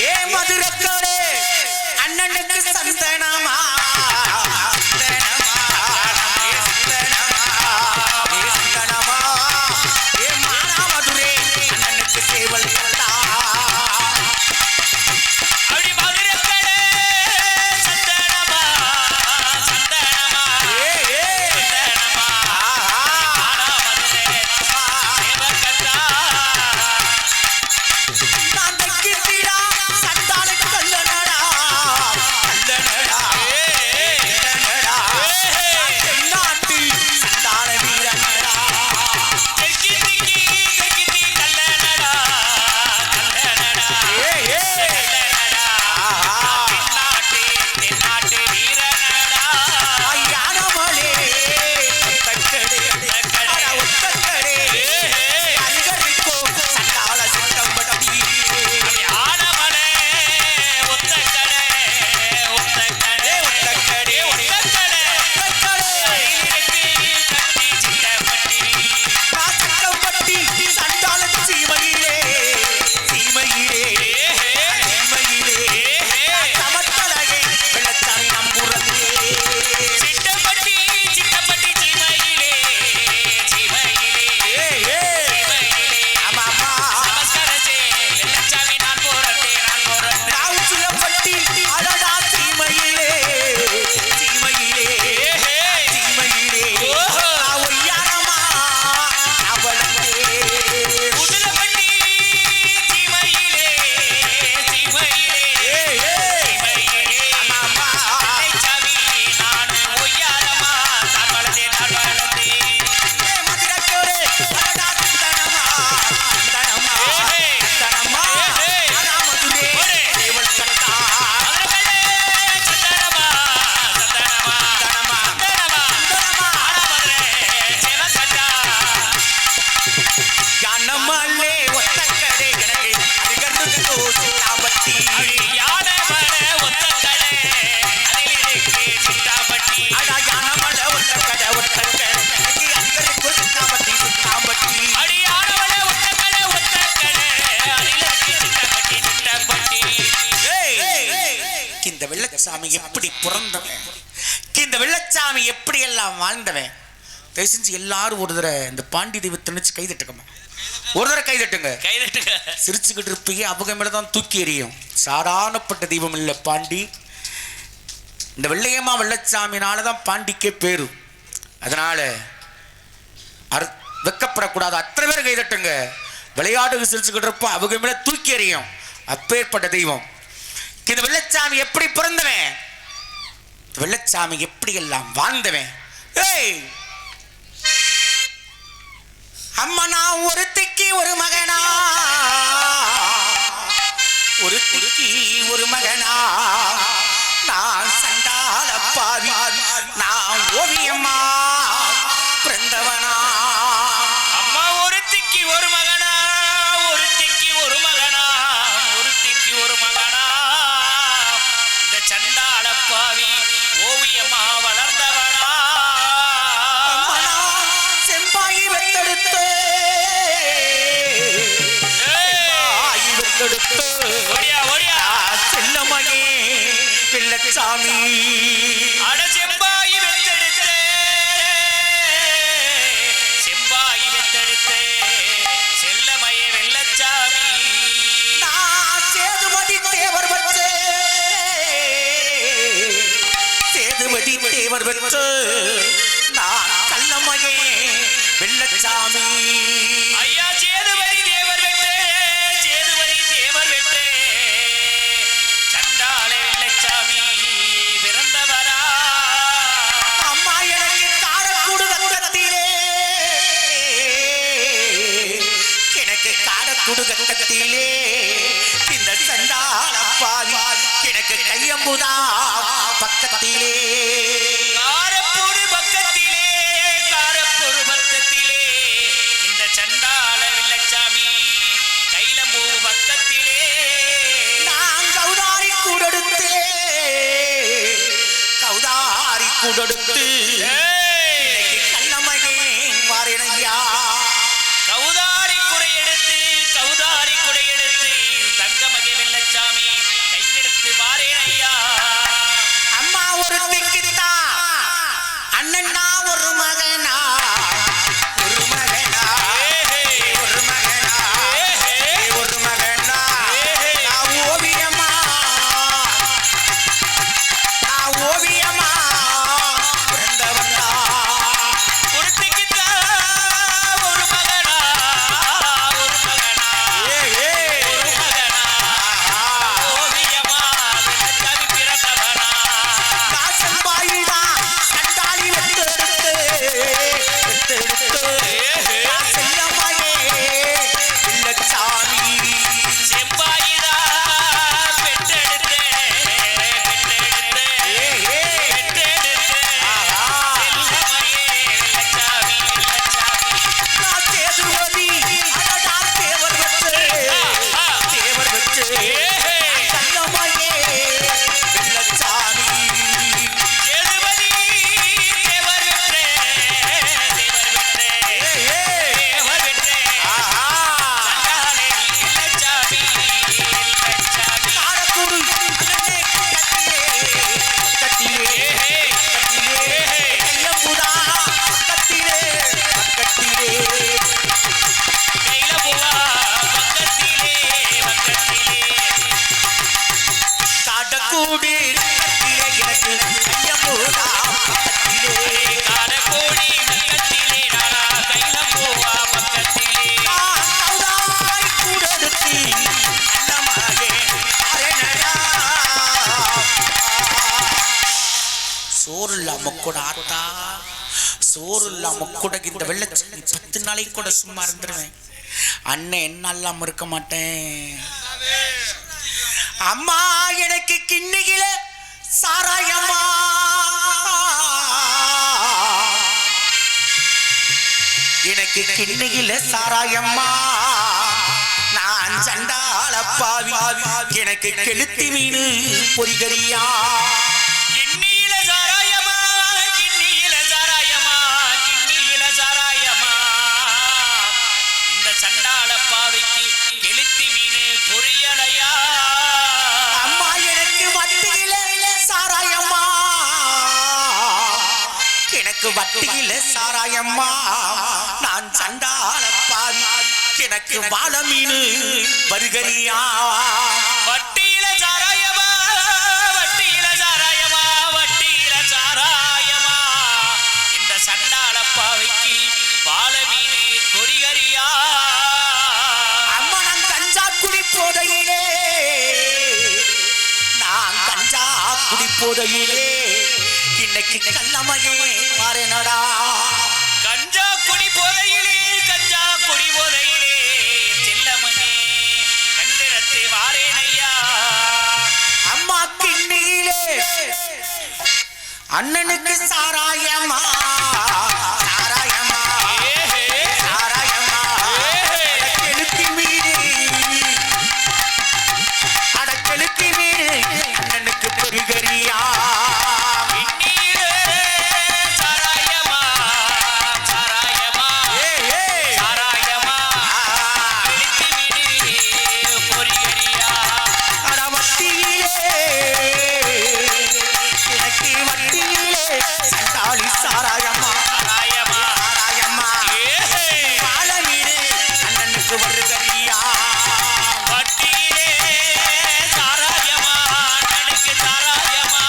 ஏ மதுரக்கடே அண்ணனுக்கு சந்தனமா, எப்படி பிறந்தவன், இந்த வெள்ளச்சாமி எப்படி எல்லாம் வாழ்ந்தவன். தயவு செஞ்சு எல்லாரும் ஒரு தடவை இந்த பாண்டி தெய்வத்தை நினைச்சு கை தட்டுக்கமா, ஒரு தடவை கை தட்டுங்க. சிரிச்சுக்கிட்டு இருப்பீங்க, அவங்க மேலதான் தூக்கி எறியும். சாதாரணப்பட்ட தெய்வம் இல்லை பாண்டி. இந்த வெள்ளையம்மா வெள்ளச்சாமினாலதான் பாண்டிக்கே பேரு. அதனால வெக்கப்படக்கூடாது. அத்தனை பேர் கை தட்டுங்க. விளையாட்டுக்கு சிரிச்சுக்கிட்டு இருப்போம், அவங்க மேல தூக்கி எறியும். அப்பேற்பட்ட தெய்வம். இந்த வெள்ளச்சாமி எப்படி பிறந்தவன், வெள்ளச்சாமி எப்படி எல்லாம் வாழ்ந்தவன். ஏய் அம்மா, நான் ஒருத்திக்கு ஒரு மகனா, ஒருத்திக்கு ஒரு மகனா, நான் சண்டால பாவி, நான் ஓவியம்மா பிறந்தவனா. அம்மா ஒருத்திக்கு ஒரு மகனா, ஒருத்திக்கு ஒரு மகனா, ஒருத்திக்கு ஒரு மகனா, இந்த சண்டாள பாவி ஓவியமா வளர்ந்தவனா. செம்பாயி வெத்தெடுத்து செல்லமகே வெள்ளச்சாமி, அட செம்பாயி வெத்தெடுத்து, செம்பாயி வெத்தெடுத்து செல்லமயே வெள்ளச்சாமி. நான் சேதுமதி தேவர் பெற்று, சேதுமதி தேவர் பெற்று நான் கள்ளமகே வெள்ளச்சாமி. ஐயா சேதுபதி தேவர் வெற்றே, சேதுபதி தேவர் வெற்றே, சண்டாளே வெள்ளச்சாமி பிறந்தவரா. அம்மா எனக்கு காடக்கூடு கக்கத்திலே, எனக்கு காடக்கூடு கக்கத்திலே இந்த சண்டாள பாவி எனக்கு கையம்புதா பக்கத்திலே. காரப்பூர் பக்கத்திலே, காரப்பூர் பக்கத்திலே இந்த சண்டாள வெள்ளச்சாமி கைலம்பூ பக்கத்திலே. நான் கௌதாரி கூடெடுத்து, கௌதாரி கூடெடுத்து கண்ணமகே வாரணையா. கௌதாரி குடையெடுத்து, கௌதாரி குடையெடுத்து தங்கமகே வெள்ளச்சாமி கையெடுத்து வாரேன் ஐயா. அம்மா ஒரு திக்கித்தா அண்ணன்னா ஒரு மகனா, ஒரு மகனா, ஒரு மகனா, ஒரு மகனா. நான் ஓவியமா, நான் ஓவியமா பிறந்தவனா. ஒருத்திக்குத்தா ஒரு மகனா, ஒரு மகனா, ஒரு மகனா, ஓவியமா வெள்ளச்சாமி பிறந்தவனா. காசம்பாயிடா சண்டாளி வெத்தெடுத்து, வெத்தெடுத்து செல்லம்மையே வெள்ளச்சாமி. செம்பாயிதா பெற்றெடுத்தே, பெற்றெடுத்தே, பெற்றெடுத்தே செல்லமயே வெள்ளச்சாமி, வெள்ளச்சாமி. நான் சேதுபதி, அடடா தேவர் பெற்று, தேவர் பெற்று செல்லம்மையே வெள்ளச்சாமி. சேதுபதி தேவர் வெற்றே, தேவர் வெற்றே, தேவர் வெற்றே சண்டாளே வெள்ளச்சாமி, வெள்ளச்சாமி. காரக்குடி அண்ணனே கட்டிலே, கட்டிலே, கையம்புதா பக்கத்திலே, பக்கத்திலே. கைலம்பூவா பக்கத்திலே, பக்கத்திலே. காடக்கூடி கட்டிலே எனக்கு கையம்புதா பக்கத்திலே. காரக்கோடி பக்கத்திலே, நானா கைலம்பூவா பக்கத்திலே. நான் கௌதாரி கூடெடுத்து அண்ணமகே அரணடா. சோறு இல்லாம கூட ஆத்தா, சோறு இல்லாம கூட இந்த வெள்ளச்சாமி 10 நாளைக்கு கூட சும்மா இருந்துருவேன். அண்ணன் என்ன இல்லாம இருக்க மாட்டேன். அம்மா எனக்கு கிண்ணிகில சாராயம்மா, எனக்கு கிண்ணிகில சாராயம்மா, நான் சண்டாள பாவி எனக்கு கெளுத்தி மீனு பொறிகரியா. கிண்ணியில சாராயமா, கிண்ணியில சாராயமா, கிண்ணியில சாராயமா. இந்த சண்டாள பாவைக்கு கெளுத்தி மீன் பொரியலையா. அம்மா எனக்கு வட்டியில சாராயம்மா, எனக்கு வட்டியில சாராயம்மா நான் சண்டால பாவி எனக்கு வாழ மீனு வருகரியா வட்டியில சாராயமா வட்டியில சாராயமா வட்டியில சாராயமா இந்த சண்டாள பாவைக்கு வாழ மீனே கொடிகரியா அம்மா நான் கஞ்சா குடிப்போதையிலே நான் கஞ்சா குடிப்போதையிலே இன்னைக்கு கல்லமையே மாறேனடா கஞ்சா குடி போதையிலே கஞ்சா குடி போதையிலே செல்லமனே கண்டிடத்தை வாரேனையா அம்மா கிண்ணியிலே அண்ணனுக்கு சாராயமா சாராயமா சாராயமா அடக்கெழுத்தி மீறி அடக்கெழுத்தி மீறி அண்ணனுக்கு பொறிகரியா சாராயமா சாராயமா சாராயமா பொறிகரியா வட்டியிலே எனக்கு வட்டியிலே சண்டாளி சாராயம்மா சாராயமா சாராயம்மா வாழ மீனே அண்ணனுக்கு வருகரியா வட்டியிலே சாராயமா அண்ணனுக்கு சாராயமா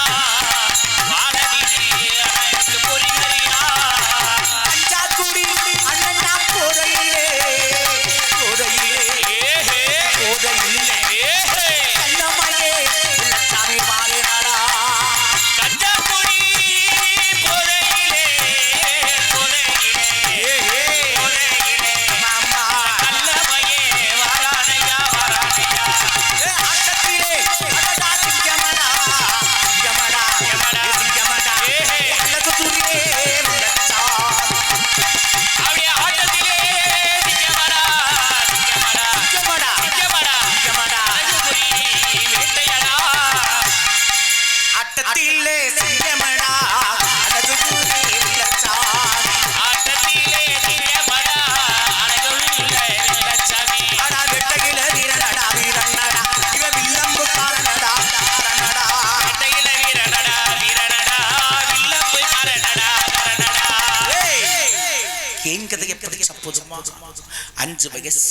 வாழவிலே அண்ணனுக்கு பொறிகரியா கஞ்சா குடி அண்ணன் நான் போதையிலே போதையிலே போதையிலே கல்லம்மையே உள்ளச்சாமி பாலினாரா கஞ்சா குடி போதையிலே போதையிலே போதையிலே மாமா நல்லமையே வாரானையா வாரானையா ஆட்டத்திலே அடடா சிங்கமடா சிங்கமடா சிங்கமடா அழகு துரியே உள்ளச்சாமி அப்படியே ஆட்டத்திலே சிங்கமடா சிங்கமடா சிங்கமடா சிங்கமடா சிங்கமடா அழகுபுரி வேட்டையடா ஆட்டத்திலே சிங்கமடா அழகு துரியே உள்ளச்சாமி ஆட்டத்திலே சிங்கமடா அழகுள்ள வெள்ளச்சாமி அடா வெட்டையில வீரனடா வீரனடா இவ வில்லம்பு காரணடா காரணடா வேட்டையில வீரனடா வீரனடா வில்லம்பு கரணடா கரணடா என் கதையை படிச்ச போதுமா 5 வயசு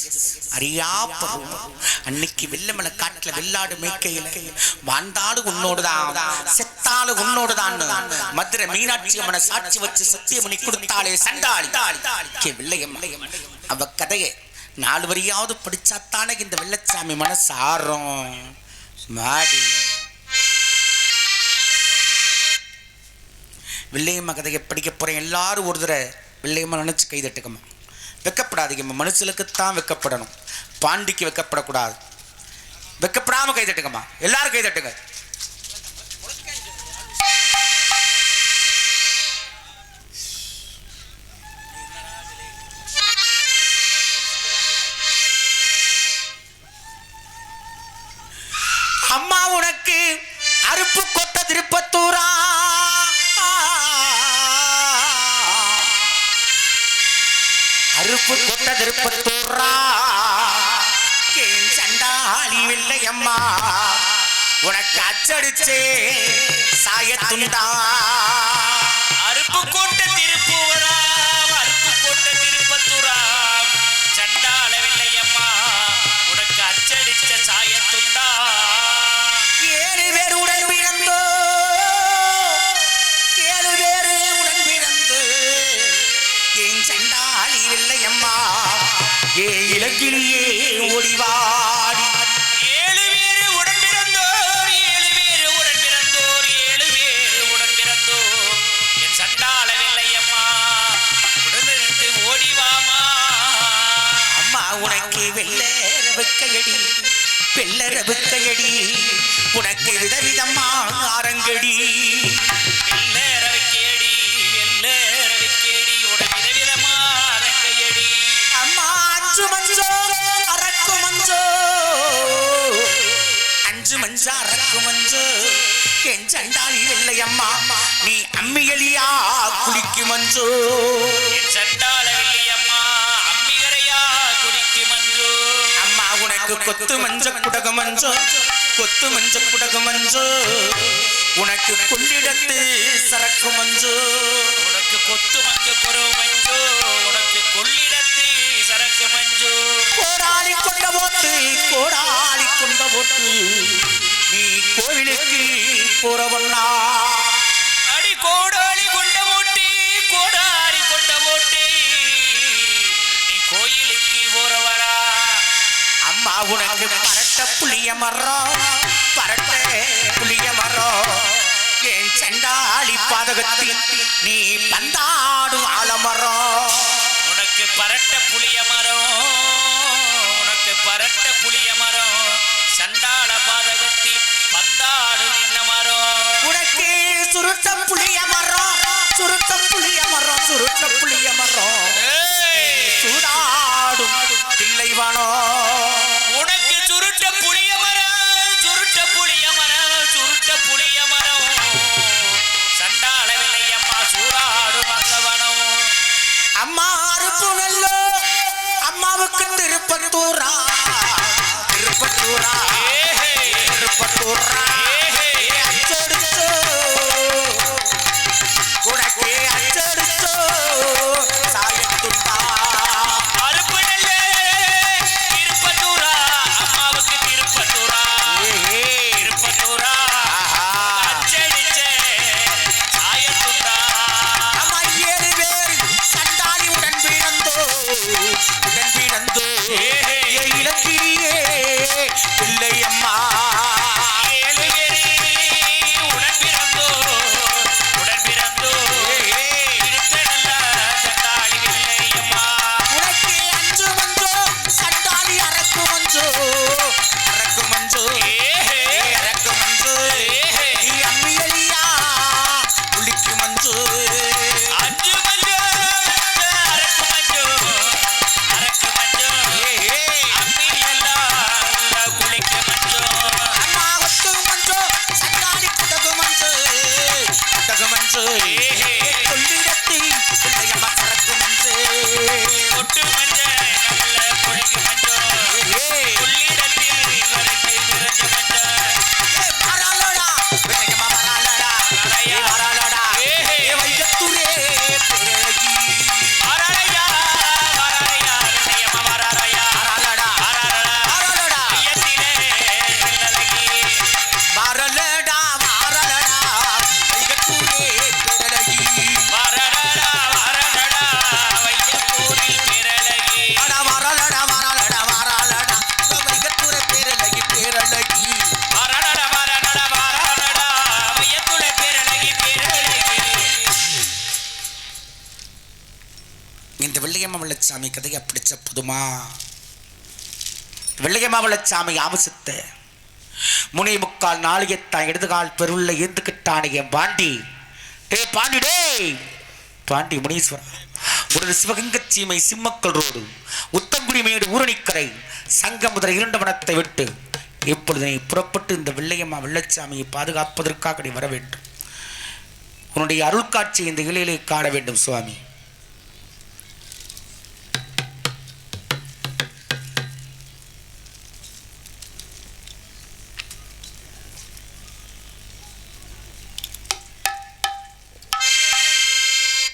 அறியா பருவம் அன்னைக்கு வெள்ளமலை காட்டுல வெள்ளாடு மேய்க்கையில வாழ்ந்தாடு உன்னோடுதான் செத்தாடு உன்னோடுதான் மதுரை மீனாட்சி அம்மனை சாட்சி வச்சு சத்தியமணி கொடுத்தாலே சண்டாளி கே வெள்ளையம்மா அவ கதையை 4 வரியாவது படிச்சாத்தானே இந்த வெள்ளச்சாமி மனசு ஆறும் மாடி வெள்ளையம்மா கதையை படிக்க போறேன் எல்லாரும் ஒரு தடவை வெள்ளையம்மா நினைச்சு கைதட்டுக்கம்மா வெக்கப்படாதீங்கம்மா மனுஷனுக்குத்தான் வெக்கப்படணும் பாண்டிக்கு வெக்கப்படக்கூடாது வெக்கப்படாம கைதட்டுக்கம்மா எல்லாரும் கைதட்டுங்க அம்மா உனக்கு அருப்பு கொட்ட திருப்பத்தூரா அருப்பு கொட்ட திருப்பத்தூரா சண்டாளி வெள்ளையம்மா உனக்கு அச்சடிச்சே சாயத்துண்டா அருப்பு கோட்ட திருப்பூரா அருப்பு கோட்ட திருப்பத்தூரா சண்டாள வெள்ளையம்மா உனக்கு அச்சடிச்ச சாயத்துண்டா 7 பேர் உடன் பிறந்தோ 7 பேர் உடன் பிறந்து என் சண்டாளி வெள்ளையம்மா ஏ இலக்கிலேயே ஓடிவாடி 7 பேர் உடன் பிறந்தோர் 7 பேர் உடன் பிறந்தோர் 7 பேர் உடன் பிறந்தோர் என் சண்டாள வெள்ளையம்மா உடனிருந்து ஓடிவாமா அம்மா உனக்கு வெள்ளரவுக்கையடி வெள்ளரவுக்கையடி உனக்கு விதவிதம்மா ஆரங்கடி வெள்ளரவிக்கேடி வெள்ளரவிக்கேடி உடன் விதவிதமா ரங்கையடி அம்மா அஞ்சு மஞ்சோ அரக்கு மஞ்சோ அஞ்சு மஞ்சா அரக்கு மஞ்சோ என் சண்டாளி வெள்ளையம்மா நீ அம்மியலியா குளிக்கு மஞ்சோ என் சண்டாள வெள்ளையம்மா அம்மிகரையா குடிக்கு மஞ்சு அம்மா உனக்கு கொத்து மஞ்ச குடகு மஞ்சோ கொத்து மஞ்ச குடகு மஞ்சோ உனக்கு கொள்ளிடத்து சரக்கு மஞ்சோ உனக்கு கொத்து போட்டு நீ கோவிலுக்கு போறவண்ணா அடி கோடாளி கொண்ட ஓட்டி கோடாரி கொண்ட ஓட்டி நீ கோயிலுக்கு போறவரா அம்மா உனக்கு பரட்ட புளிய மரம் பரட்ட புளிய மரம் என் சண்டாளி பாதகத்தில் நீ பந்தாடும் ஆலமரம் உனக்கு பரட்ட புளிய மரம் உனக்கு பரட்ட புளிய மரம் சண்டாள பாதகத்தி பந்தாடு நின்ன மரம் உனக்கு சுருட்ட புளிய மரம் சுருட்ட புளிய மரம் சுருட்ட புளிய மரம் சூடாடும் தில்லைவனோ உனக்கு சுருட்ட புளிய மரம் சுருட்ட புளிய மரம் சுருட்ட புளிய மரம் சண்டாள விலையம்மா சூடாடு வந்தவனம் அம்மா அறுப்பு நல்லோ அம்மாவுக்கு திருப்பத்தூரா திருப்பத்தூரா திருப்பத்தூரா அச்சடிச்சோ உனக்கு அச்சடிச்சோ சாயத்துண்டா அறுப்பு நல்ல திருப்பத்தூரா அம்மாவுக்கு திருப்பத்தூரா திருப்பத்தூரா அச்சடிச்ச சாயத்துண்டா அம்மா 7 பேர் சண்டாளி உடன் பிறந்தோ இளங்கிரியே இல்லை அம்மா ஏழு பேரே உடன் பிறந்தோ இருக்க நல்ல சண்டாளி வில்லையம்மா உனக்கு அஞ்சு மஞ்சோ சண்டாளி அரக்கு மஞ்சோ அரக்கு மஞ்சோ அரக்கு மஞ்சோ நீ அம்மியலியா புளிக்கு மஞ்சோ அஞ்சு மஞ்சோ அரக்கு மஞ்சோ அம்மி எல்லாம் குளிக்க மஞ்சோ அம்மா ஒட்டு மஞ்சோ சண்டாளி குடகு மஞ்சோ குடகு மஞ்சோ சொல்லிடத்தி பிள்ளையம்மா சரக்கு மஞ்சோ ஒட்டு மஞ்ச நல்ல குளிக்க மஞ்சோ உள்ளிடத்தில் வரைக்கும் நிறைஞ்ச மஞ்ச வராலடா பிள்ளையம்மா வராலடா வராலடா வைகத்துரே பிறகி வரலையா வில்லையம்மா வரலையா வராலடா வராலடா ஐயத்திலே வில்லழகி வரலடா வரலடா வைகத்துரே பிறகி வரடடா வையப்பூரில் பிறழகி அட வரலடா வரலடா வரலடா வைகத்துரே பிறகி பிறகி வரடடா வையத்துளை பிறழகி இந்த வெள்ளையம்மா வெள்ளச்சாமி கதையை பிடிச்ச புதுமா வெள்ளையம்மா வெள்ளச்சாமி ஆபசத்த முனை முக்கால் நாளையத்தான் இடதுகால் பெருள்ள ஏந்துக்கிட்டானே என் பாண்டி டே பாண்டி டே பாண்டி முனீஸ்வரா ஒரு சிவகங்க சீமை சிம்மக்கல் ரோடு உத்தங்குடி மேடு ஊரணிக்கரை சங்கமுதல 2 வனத்தை விட்டு இப்பொழுது நீ புறப்பட்டு இந்த வெள்ளையம்மா வெள்ளச்சாமியை பாதுகாப்பதற்காக நீ வர வேண்டும் உன்னுடைய அருள் காட்சி இந்த இலையிலே காண வேண்டும் சுவாமி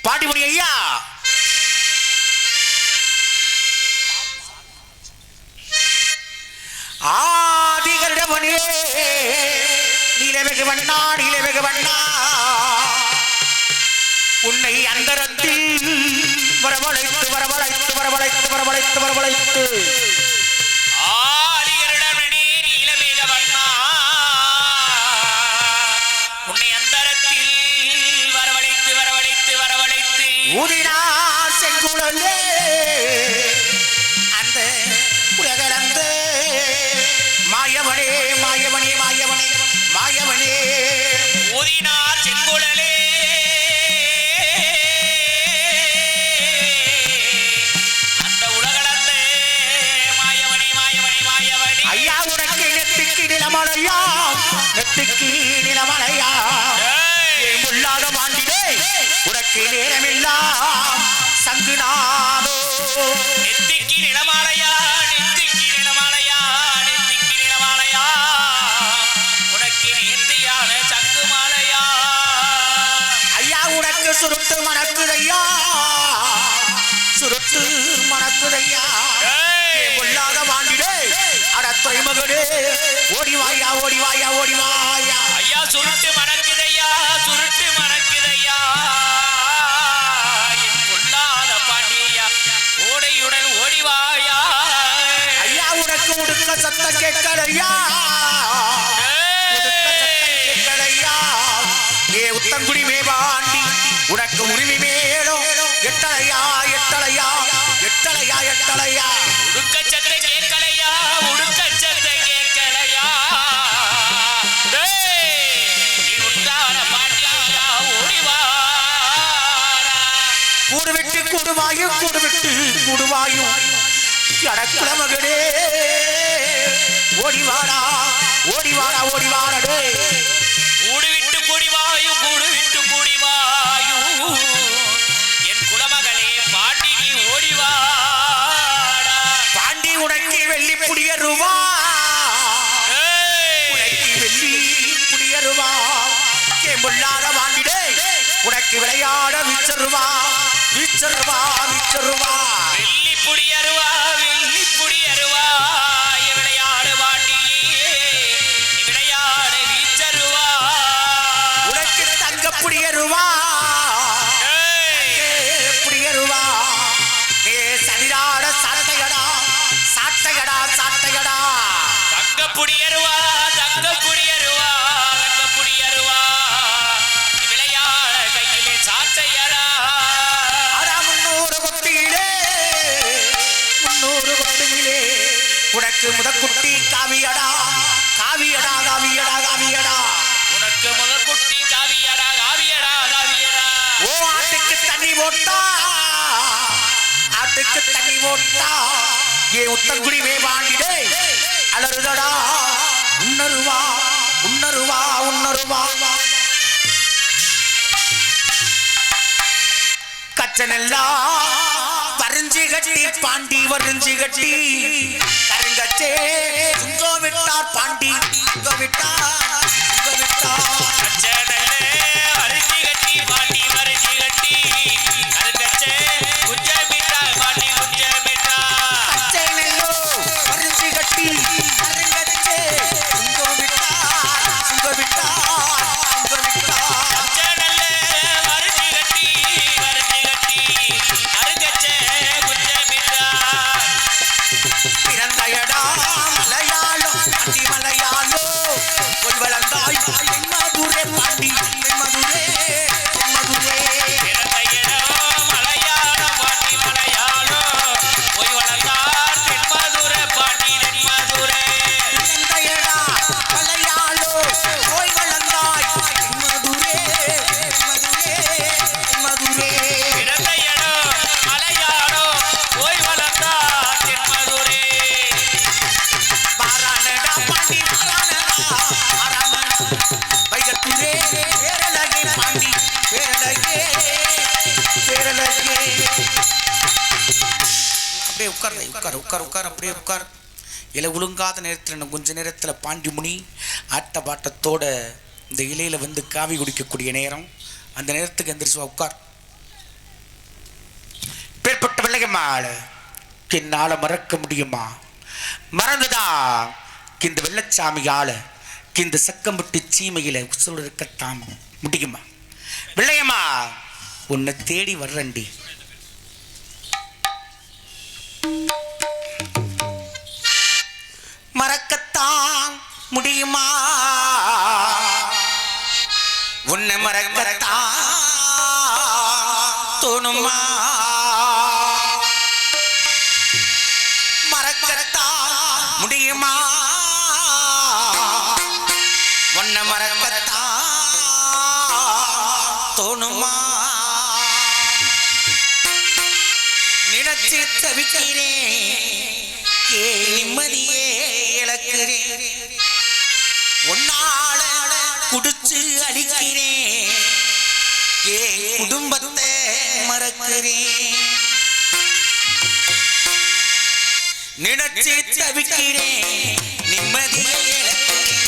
பாட்டிமணி ஐயா ஆதிகருடவனே நீலவெகு வண்ணா நீலவெகு வண்ணா உன்னை அந்தரத்தில் வரவழைத்து வரவழைத்து வரவழைத்து வரவழைத்து வரவழைத்து ஆரியரிடமணி நீலமேக வண்ணா உன்னை அந்தரத்தில் வரவழைத்து வரவழைத்து வரவழைத்து ஊதினா செங்குழலே அந்த உலகளந்த மாயவனே மாயவனே மாயவனே மாயவனே ஊதினார் செங்குழலே அந்த உலகளந்த மாயவனே மாயவனே மாயவனே ஐயா உனக்கு நெத்திக்கு நிலமலையா நெத்திக்கு நிலமலையா உள்ளாத மாண்டிடே உனக்கு நேரமில்லா சங்குநாதோ நெத்திக்கு நிலமாலையா நெத்திக்கு நிலமாலையா நெத்திக்கு நிலமாலையா உனக்கு நேர்த்தியான சங்கு மாலையா ஐயா உனக்கு சுருட்டு மணக்குதையா சுருட்டு மணக்குதையா உள்ளாத மாண்டிடே அட துறைமகனே ஓடி ஓடிவாயா ஓடிவாயா ஐயா சுருட்டு மணக்குதையா சுருட்டு மணக்குதையா என் பொல்லாத பாண்டியா ஓடையுடன் ஓடிவாயா ஐயா உனக்கு உடுக்க சத்தம் கேட்கலையா உடுக்க சத்தம் கேட்கலையா ஏ உத்தங்குடி மேவாண்டி உனக்கு உரிமை மேலும் எட்டலையா எட்டலையா எட்டலையா எட்டலையா உடுக்க சட்டை கேட்கலையா உடுக்க சட்டை கேட்கலையா நீ உண்டான பாண்டியா ஓடிவாரா கூடு விட்டு கூடுவாயும் கூடு விட்டு கூடுவாயும் அடக்குல மகனே ஓடிவாரா ஓடிவாரா ஓடிவாரடே கூடு விட்டு கூடிவாயும் கூடு விட்டு கூடிவாயும் என் குலமகளே பாண்டிகை ஓடிவாடா பாண்டி உனக்கு வெள்ளி புடியருவா உனக்கு வெள்ளி புடியருவா கேம்புள்ளாத பாண்டிடே உனக்கு விளையாட வீச்சருவா வீச்சருவா வீச்சருவா வெள்ளி புடி அருவா விளையாடு பாண்டி விளையாட வீச்சருவா உனக்கு தங்க புடியருவா புடியருவா ஏ சதிராட சாட்டையடா சாட்டையடா சாட்டையடா தங்க புடி அருவா தங்க புடி அருவா தங்க புடி அருவா விளையாட கையிலே சாட்டையடா அடா 300 கொட்டியிலே 300 கொட்டியிலே உனக்கு முதற்குட்டி காவியடா காவியடா காவியடா காவியடா உனக்கு முதல் குட்டி காவியடா காவியடா காவியடா ஓ ஆட்டுக்கு தண்ணி போட்டா ஆட்டுக்கு தண்ணி போட்டா ஏ உத்தங்குடி மேவாண்டிடே அலறுதடா உன்னருவா உன்னருவா உன்னருவா கச்சனெல்லாம் வரிஞ்சி கட்டி பாண்டி வரிஞ்சி கட்டி கருங்கச்சே உங்க விட்டார் பாண்டி உங்க விட்டார் உங்க விட்டார் அச்சனலே அரிசி கட்டி பாண்டி வரிசி கட்டி கருங்கச்சே குஞ்சமிட்டா பாண்டி குஞ்சமிட்டா கச்சனெல்லோ வரிஞ்சி கட்டி கருங்கச்சே உங்க விட்டார் உங்க விட்டார் உங்க விட்டார் அச்சனலே அரிசி கட்டி கருங்கச்சே குஞ்சமிட்டா பிறந்தயடா மலையாளோ பாண்டி மலையாளோ பொய் வளர்ந்தாய் மதுரே பாண்டி மதுரே மதுரே பிறந்தையனோ மலையாள பாண்டி மலையாளோ போய் வளர்ந்தார் தென்மதுர பாண்டி தென்மதுரே பிறந்தயடா மலையாளோ பொய் வளர்ந்தாய் மதுரே மதுரே மதுரே பிறந்தையனோ மலையாளோ போய் வளர்ந்தார் தென்மதுரே பாரானடா பாண்டி பாரானடா பாரானடா வைகத்துரே பேரழகே பாண்டி பேரழகே பேரழகே அப்படியே உட்கார் உட்கார் உட்கார் உட்கார் அப்படியே உட்கார் இலை உழுங்காத நேரத்தில் இன்னும் கொஞ்ச நேரத்தில் பாண்டி முனி ஆட்ட பாட்டத்தோட இந்த இலையில வந்து காவி குடிக்கக்கூடிய நேரம் அந்த நேரத்துக்கு எந்திரிச்சு வா, உட்கார் பேர்பட்ட வெள்ளையம்மாள் என்னால மறக்க முடியுமா மறந்துதான் இந்த வெள்ளச்சாமியால இந்த சக்கம்பட்டு சீமையில உசுரோடு இருக்கத்தான் முடியுமா வெள்ளையம்மா உன்னை தேடி வர்றண்டி மறக்கத்தான் முடியுமா உன்னை மறக்கத்தான் தோணுமா மறக்கத்தான் முடியுமா உன்னை மறக்கத்தான் தோணுமா நினைச்சு தவிக்கிறேன் ஏ நிம்மதியே இழக்கிறேன் உன்னால குடிச்சு அடிக்கிறேன் ஏ குடும்பத்தை மறக்கிறேன் நினைச்சு தவிக்கிறேன் நிம்மதியை இழக்கிறேன்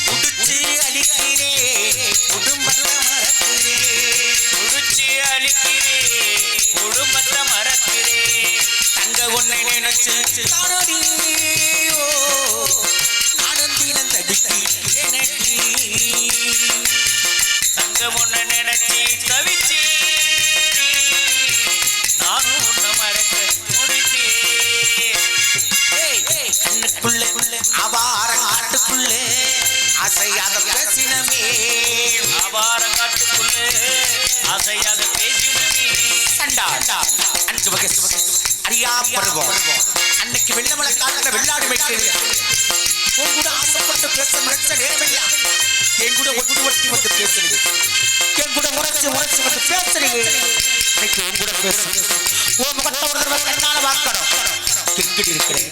குடிச்சு அடிக்கிறேன் குடும்பத்தை மறக்கிறேன் குடிச்சு அழிக்கிறேன் குடும்பத்தை மறக்கிறேன் தங்க உன்னை நினைச்சு நானும் தினம் விட்டு என்னடி தங்கம் ஒண்ணு நினைச்சி தவிச்சே நானும் ஒண்ணு மறக்க முடித்தேன். கண்ணுக்குள்ள அபாரம் காட்டுக்குள்ளே அசையாக பேசினமே ஆபாரங்காட்டுக்குள்ளே ஆசையாக பேசினமே. சண்டா அஞ்சு வகை அறியா பருவம் அன்னைக்கு வெள்ளமலை காட்டுல வெள்ளாடு வைக்கிறீங்க உன் கூட ஆசைப்பட்டு பேச நினைச்ச நேரமில்ல என் கூட ஒட்டி ஒட்டி வந்து பேசுறீங்க என் கூட உரைச்சு உரைச்சு வந்து பேசுறீங்க இன்னைக்கு என் கூட பேசுறீங்க உன் முகத்தை ஒரு தடவை கண்ணால பார்க்கணும் எங்கிட்டு இருக்கிறேன்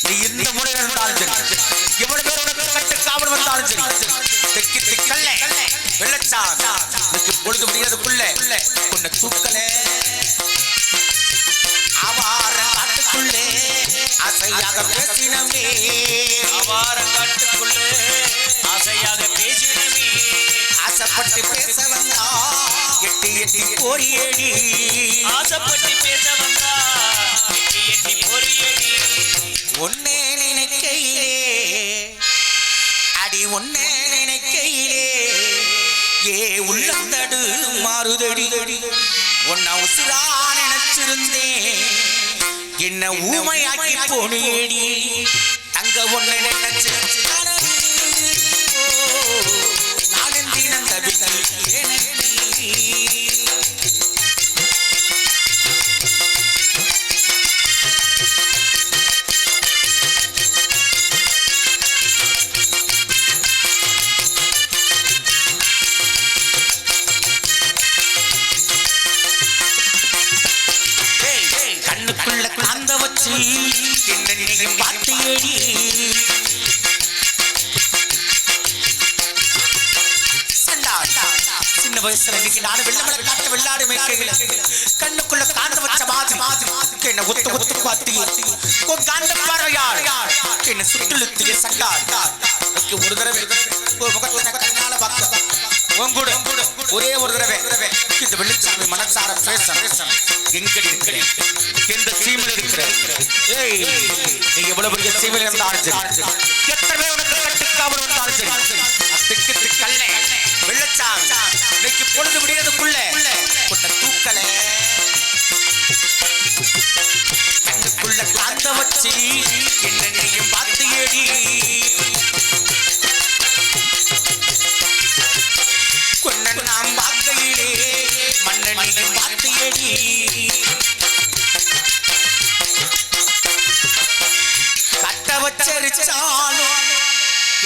நீ எந்த முறையில் இருந்தாலும் சரி எவ்வளவு பேர் உனக்கு கட்டு காவல் வந்தாலும் சரி தெக்கி திக்கல்ல வெள்ளச்சான் இன்னைக்கு பொழுது முடியாதுக்குள்ள உன்னை தூக்கலே அவார காட்டுக்குள்ளே அசையாக பேசினமே ஆபாரங்காட்டுக்குள்ளே ஆசையாக பேசினமே. ஆசைப்பட்டு பேச வந்தா எட்டி எட்டி போரியேடி ஆசைப்பட்டு பேச வந்தா எட்டி எட்டி போரியடி. ஒன்னே நினைக்கையிலே அடி ஒன்னே நினைக்கையிலே ஏ உள்ளந்தடு மாறுதடி உன்னை உசுரா நினைச்சிருந்தேன் என்ன ஊமையாக்கி போனேடி அங்க ஒன்னை நினைச்சு நானந்தினம் தவித்தல் கண்ணுக்குள்ள காந்த வச்சு என்ன நினைக்கும் பார்த்தையடி சின்ன வயசுல இன்னைக்கு நானும் வெள்ளமலை காட்ட வெள்ளாடு மேய்க்கையில கண்ணுக்குள்ள காந்த வச்ச மாதிரி என்ன ஒத்து ஒத்து பார்த்து உன் காந்த பார்வையாள் என்ன சுட்டுழுத்திய சண்டாள் ஒரு தடவை ஒரு முகத்தை கண்ணால பார்க்க உன் கூட ஒரே ஒரு தடவை இந்த வெள்ளிச்சாமி மனசார பேச எங்கடி இருக்கிறேன் எந்த சீமையில் இருக்கிறேன் ஏய் நீ எவ்வளவு பெரிய சீமையில் இருந்தாலும் சரி எத்தனை பேர் உனக்கு கட்டுக்காமல் இருந்தாலும் சரி திக்கு திக்கல்ல வெள்ளச்சாமி இன்னைக்கு பொழுது விடியதுக்குள்ள உன்னை தூக்கல கண்ணுக்குள்ள காந்த வச்சு என்ன நீயும் பார்த்து ஏடி கொன்ன நாம் பார்க்கையிலே மன்னனையும் பார்த்து ஏடி கட்ட வச்சரிச்சாலும்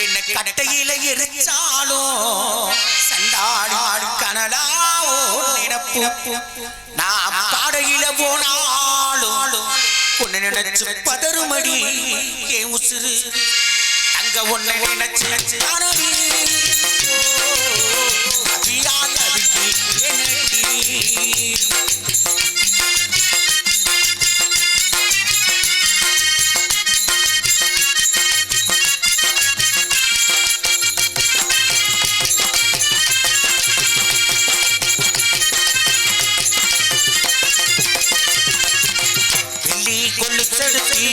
என்ன கட்டையில எரிச்சாலும் சண்டாடி கனலாவோ நினைப்பு நான் பாடையில போனாலும் உன்னை நினைச்சு பதறுமடி என் உசுறு அங்க உன்னை நினைச்சு தானடி அபியான விட்டு என்னடி கொள்ளுச்செடுத்தி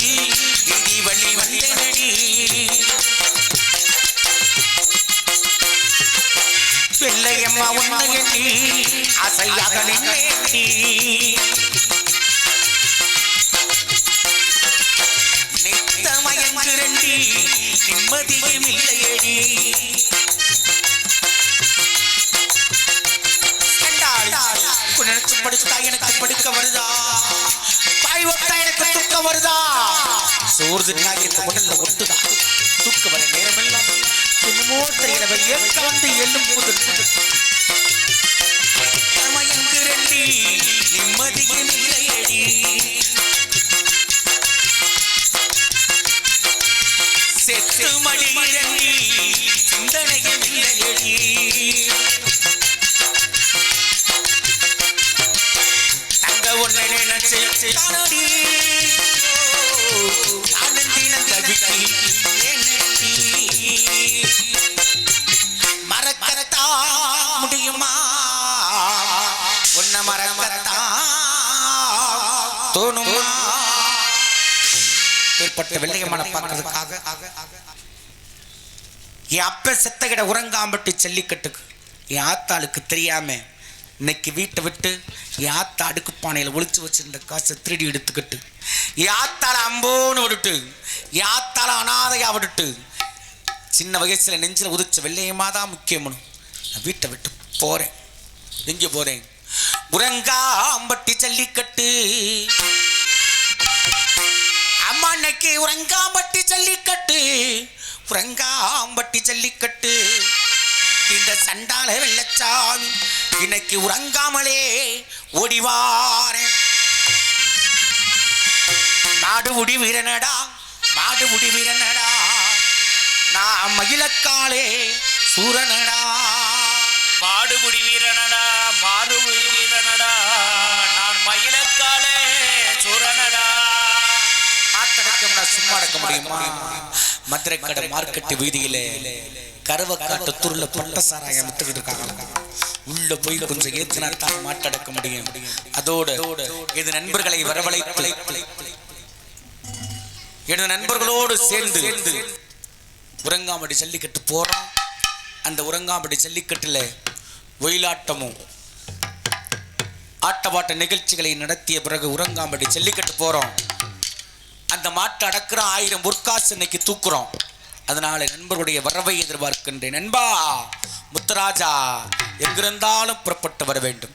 விதி வழி வந்தனடி வெள்ளையம்மா உன்னை எண்ணி அசையாக நின்னேடி நித்தமயங்குரண்டி நிம்மதியும் இல்லையடி படிச்சுட்டா எனக்கு படிக்க வருதா பாய் ஒட்டா எனக்கு தூக்க வருதா சோறு தின்னாகிட்டு உடல்ல ஒட்டுதா தூக்க வர நேரமெல்லாம் என்னமோ தெரியல ஏற்க வந்து எள்ளும் புது மயங்குரண்டி நிம்மதியும் இல்லையடி செத்து மடியிரண்டி சிந்தனையும் இல்லையடி உன்னை நினைச்சு தானடி ஆனந்தினம் தவிக்கி மறக்கத்தா முடியுமா உன்னை மறக்கத்தா தோணுமா ஏற்பட்ட வெள்ளையமான பார்க்கறதுக்காக என் அப்ப செத்தகிட உறங்காம்பட்டி ஜல்லிக்கட்டுக்கு என் ஆத்தாளுக்கு தெரியாம இன்னைக்கு வீட்டை விட்டு என் ஆத்தா அடுக்கு பானையில் ஒளிச்சு வச்சிருந்த காசை திருடி எடுத்துக்கிட்டு என் ஆத்தாள அம்போன்னு விட்டுட்டு என் ஆத்தாள அனாதையா விட்டுட்டு சின்ன வயசுல நெஞ்சில் உதிச்ச வெள்ளையமா தான் முக்கியமனு நான் வீட்டை விட்டு போறேன். எங்கே போறேன்? உறங்காம்பட்டி ஜல்லிக்கட்டு. அம்மா இன்னைக்கு உறங்காம்பட்டி ஜல்லிக்கட்டு, உறங்காம்பட்டி ஜல்லிக்கட்டு. இந்த சண்டால வெள்ளச்சாமி இன்னைக்கு உறங்காமலே ஓடிவாரேன். மாடு முடி வீரனடா, மாடு முடி வீரனடா, நான் மகிழக்காலே சூரனடா. மாடுபுடி வீரனடா, மாறுபுடி வீரனடா, நான் மயிலக்காலே சூரனடா. ஆத்தடக்கம்னா சும்மா அடக்க முடியுமா? மதுரை கடை மார்க்கெட்டு வீதியிலே கருவக்காட்டு துருள பொட்ட சாராயம் வித்துக்கிட்டு இருக்காங்க. உள்ள போய் கொஞ்சம் ஏத்தினா தான் மாட்டடக்க முடியும். அதோடு இது நண்பர்களை வரவழைத்து எனது நண்பர்களோடு சேர்ந்து உறங்காம்பட்டி ஜல்லிக்கட்டு போறோம். அந்த உறங்காம்பட்டி ஜல்லிக்கட்டுல ஒயிலாட்டமும் ஆட்டப்பாட்ட நிகழ்ச்சிகளை நடத்திய பிறகு உறங்காம்பட்டி ஜல்லிக்கட்டு போறோம். அந்த மாட்டை அடக்குற 1000 பொற்காசு இன்னைக்கு தூக்குறோம். அதனால நண்பர்களுடைய வரவை எதிர்பார்க்கின்றேன். நண்பா முத்துராஜா எங்கிருந்தாலும் புறப்பட்டு வர வேண்டும்.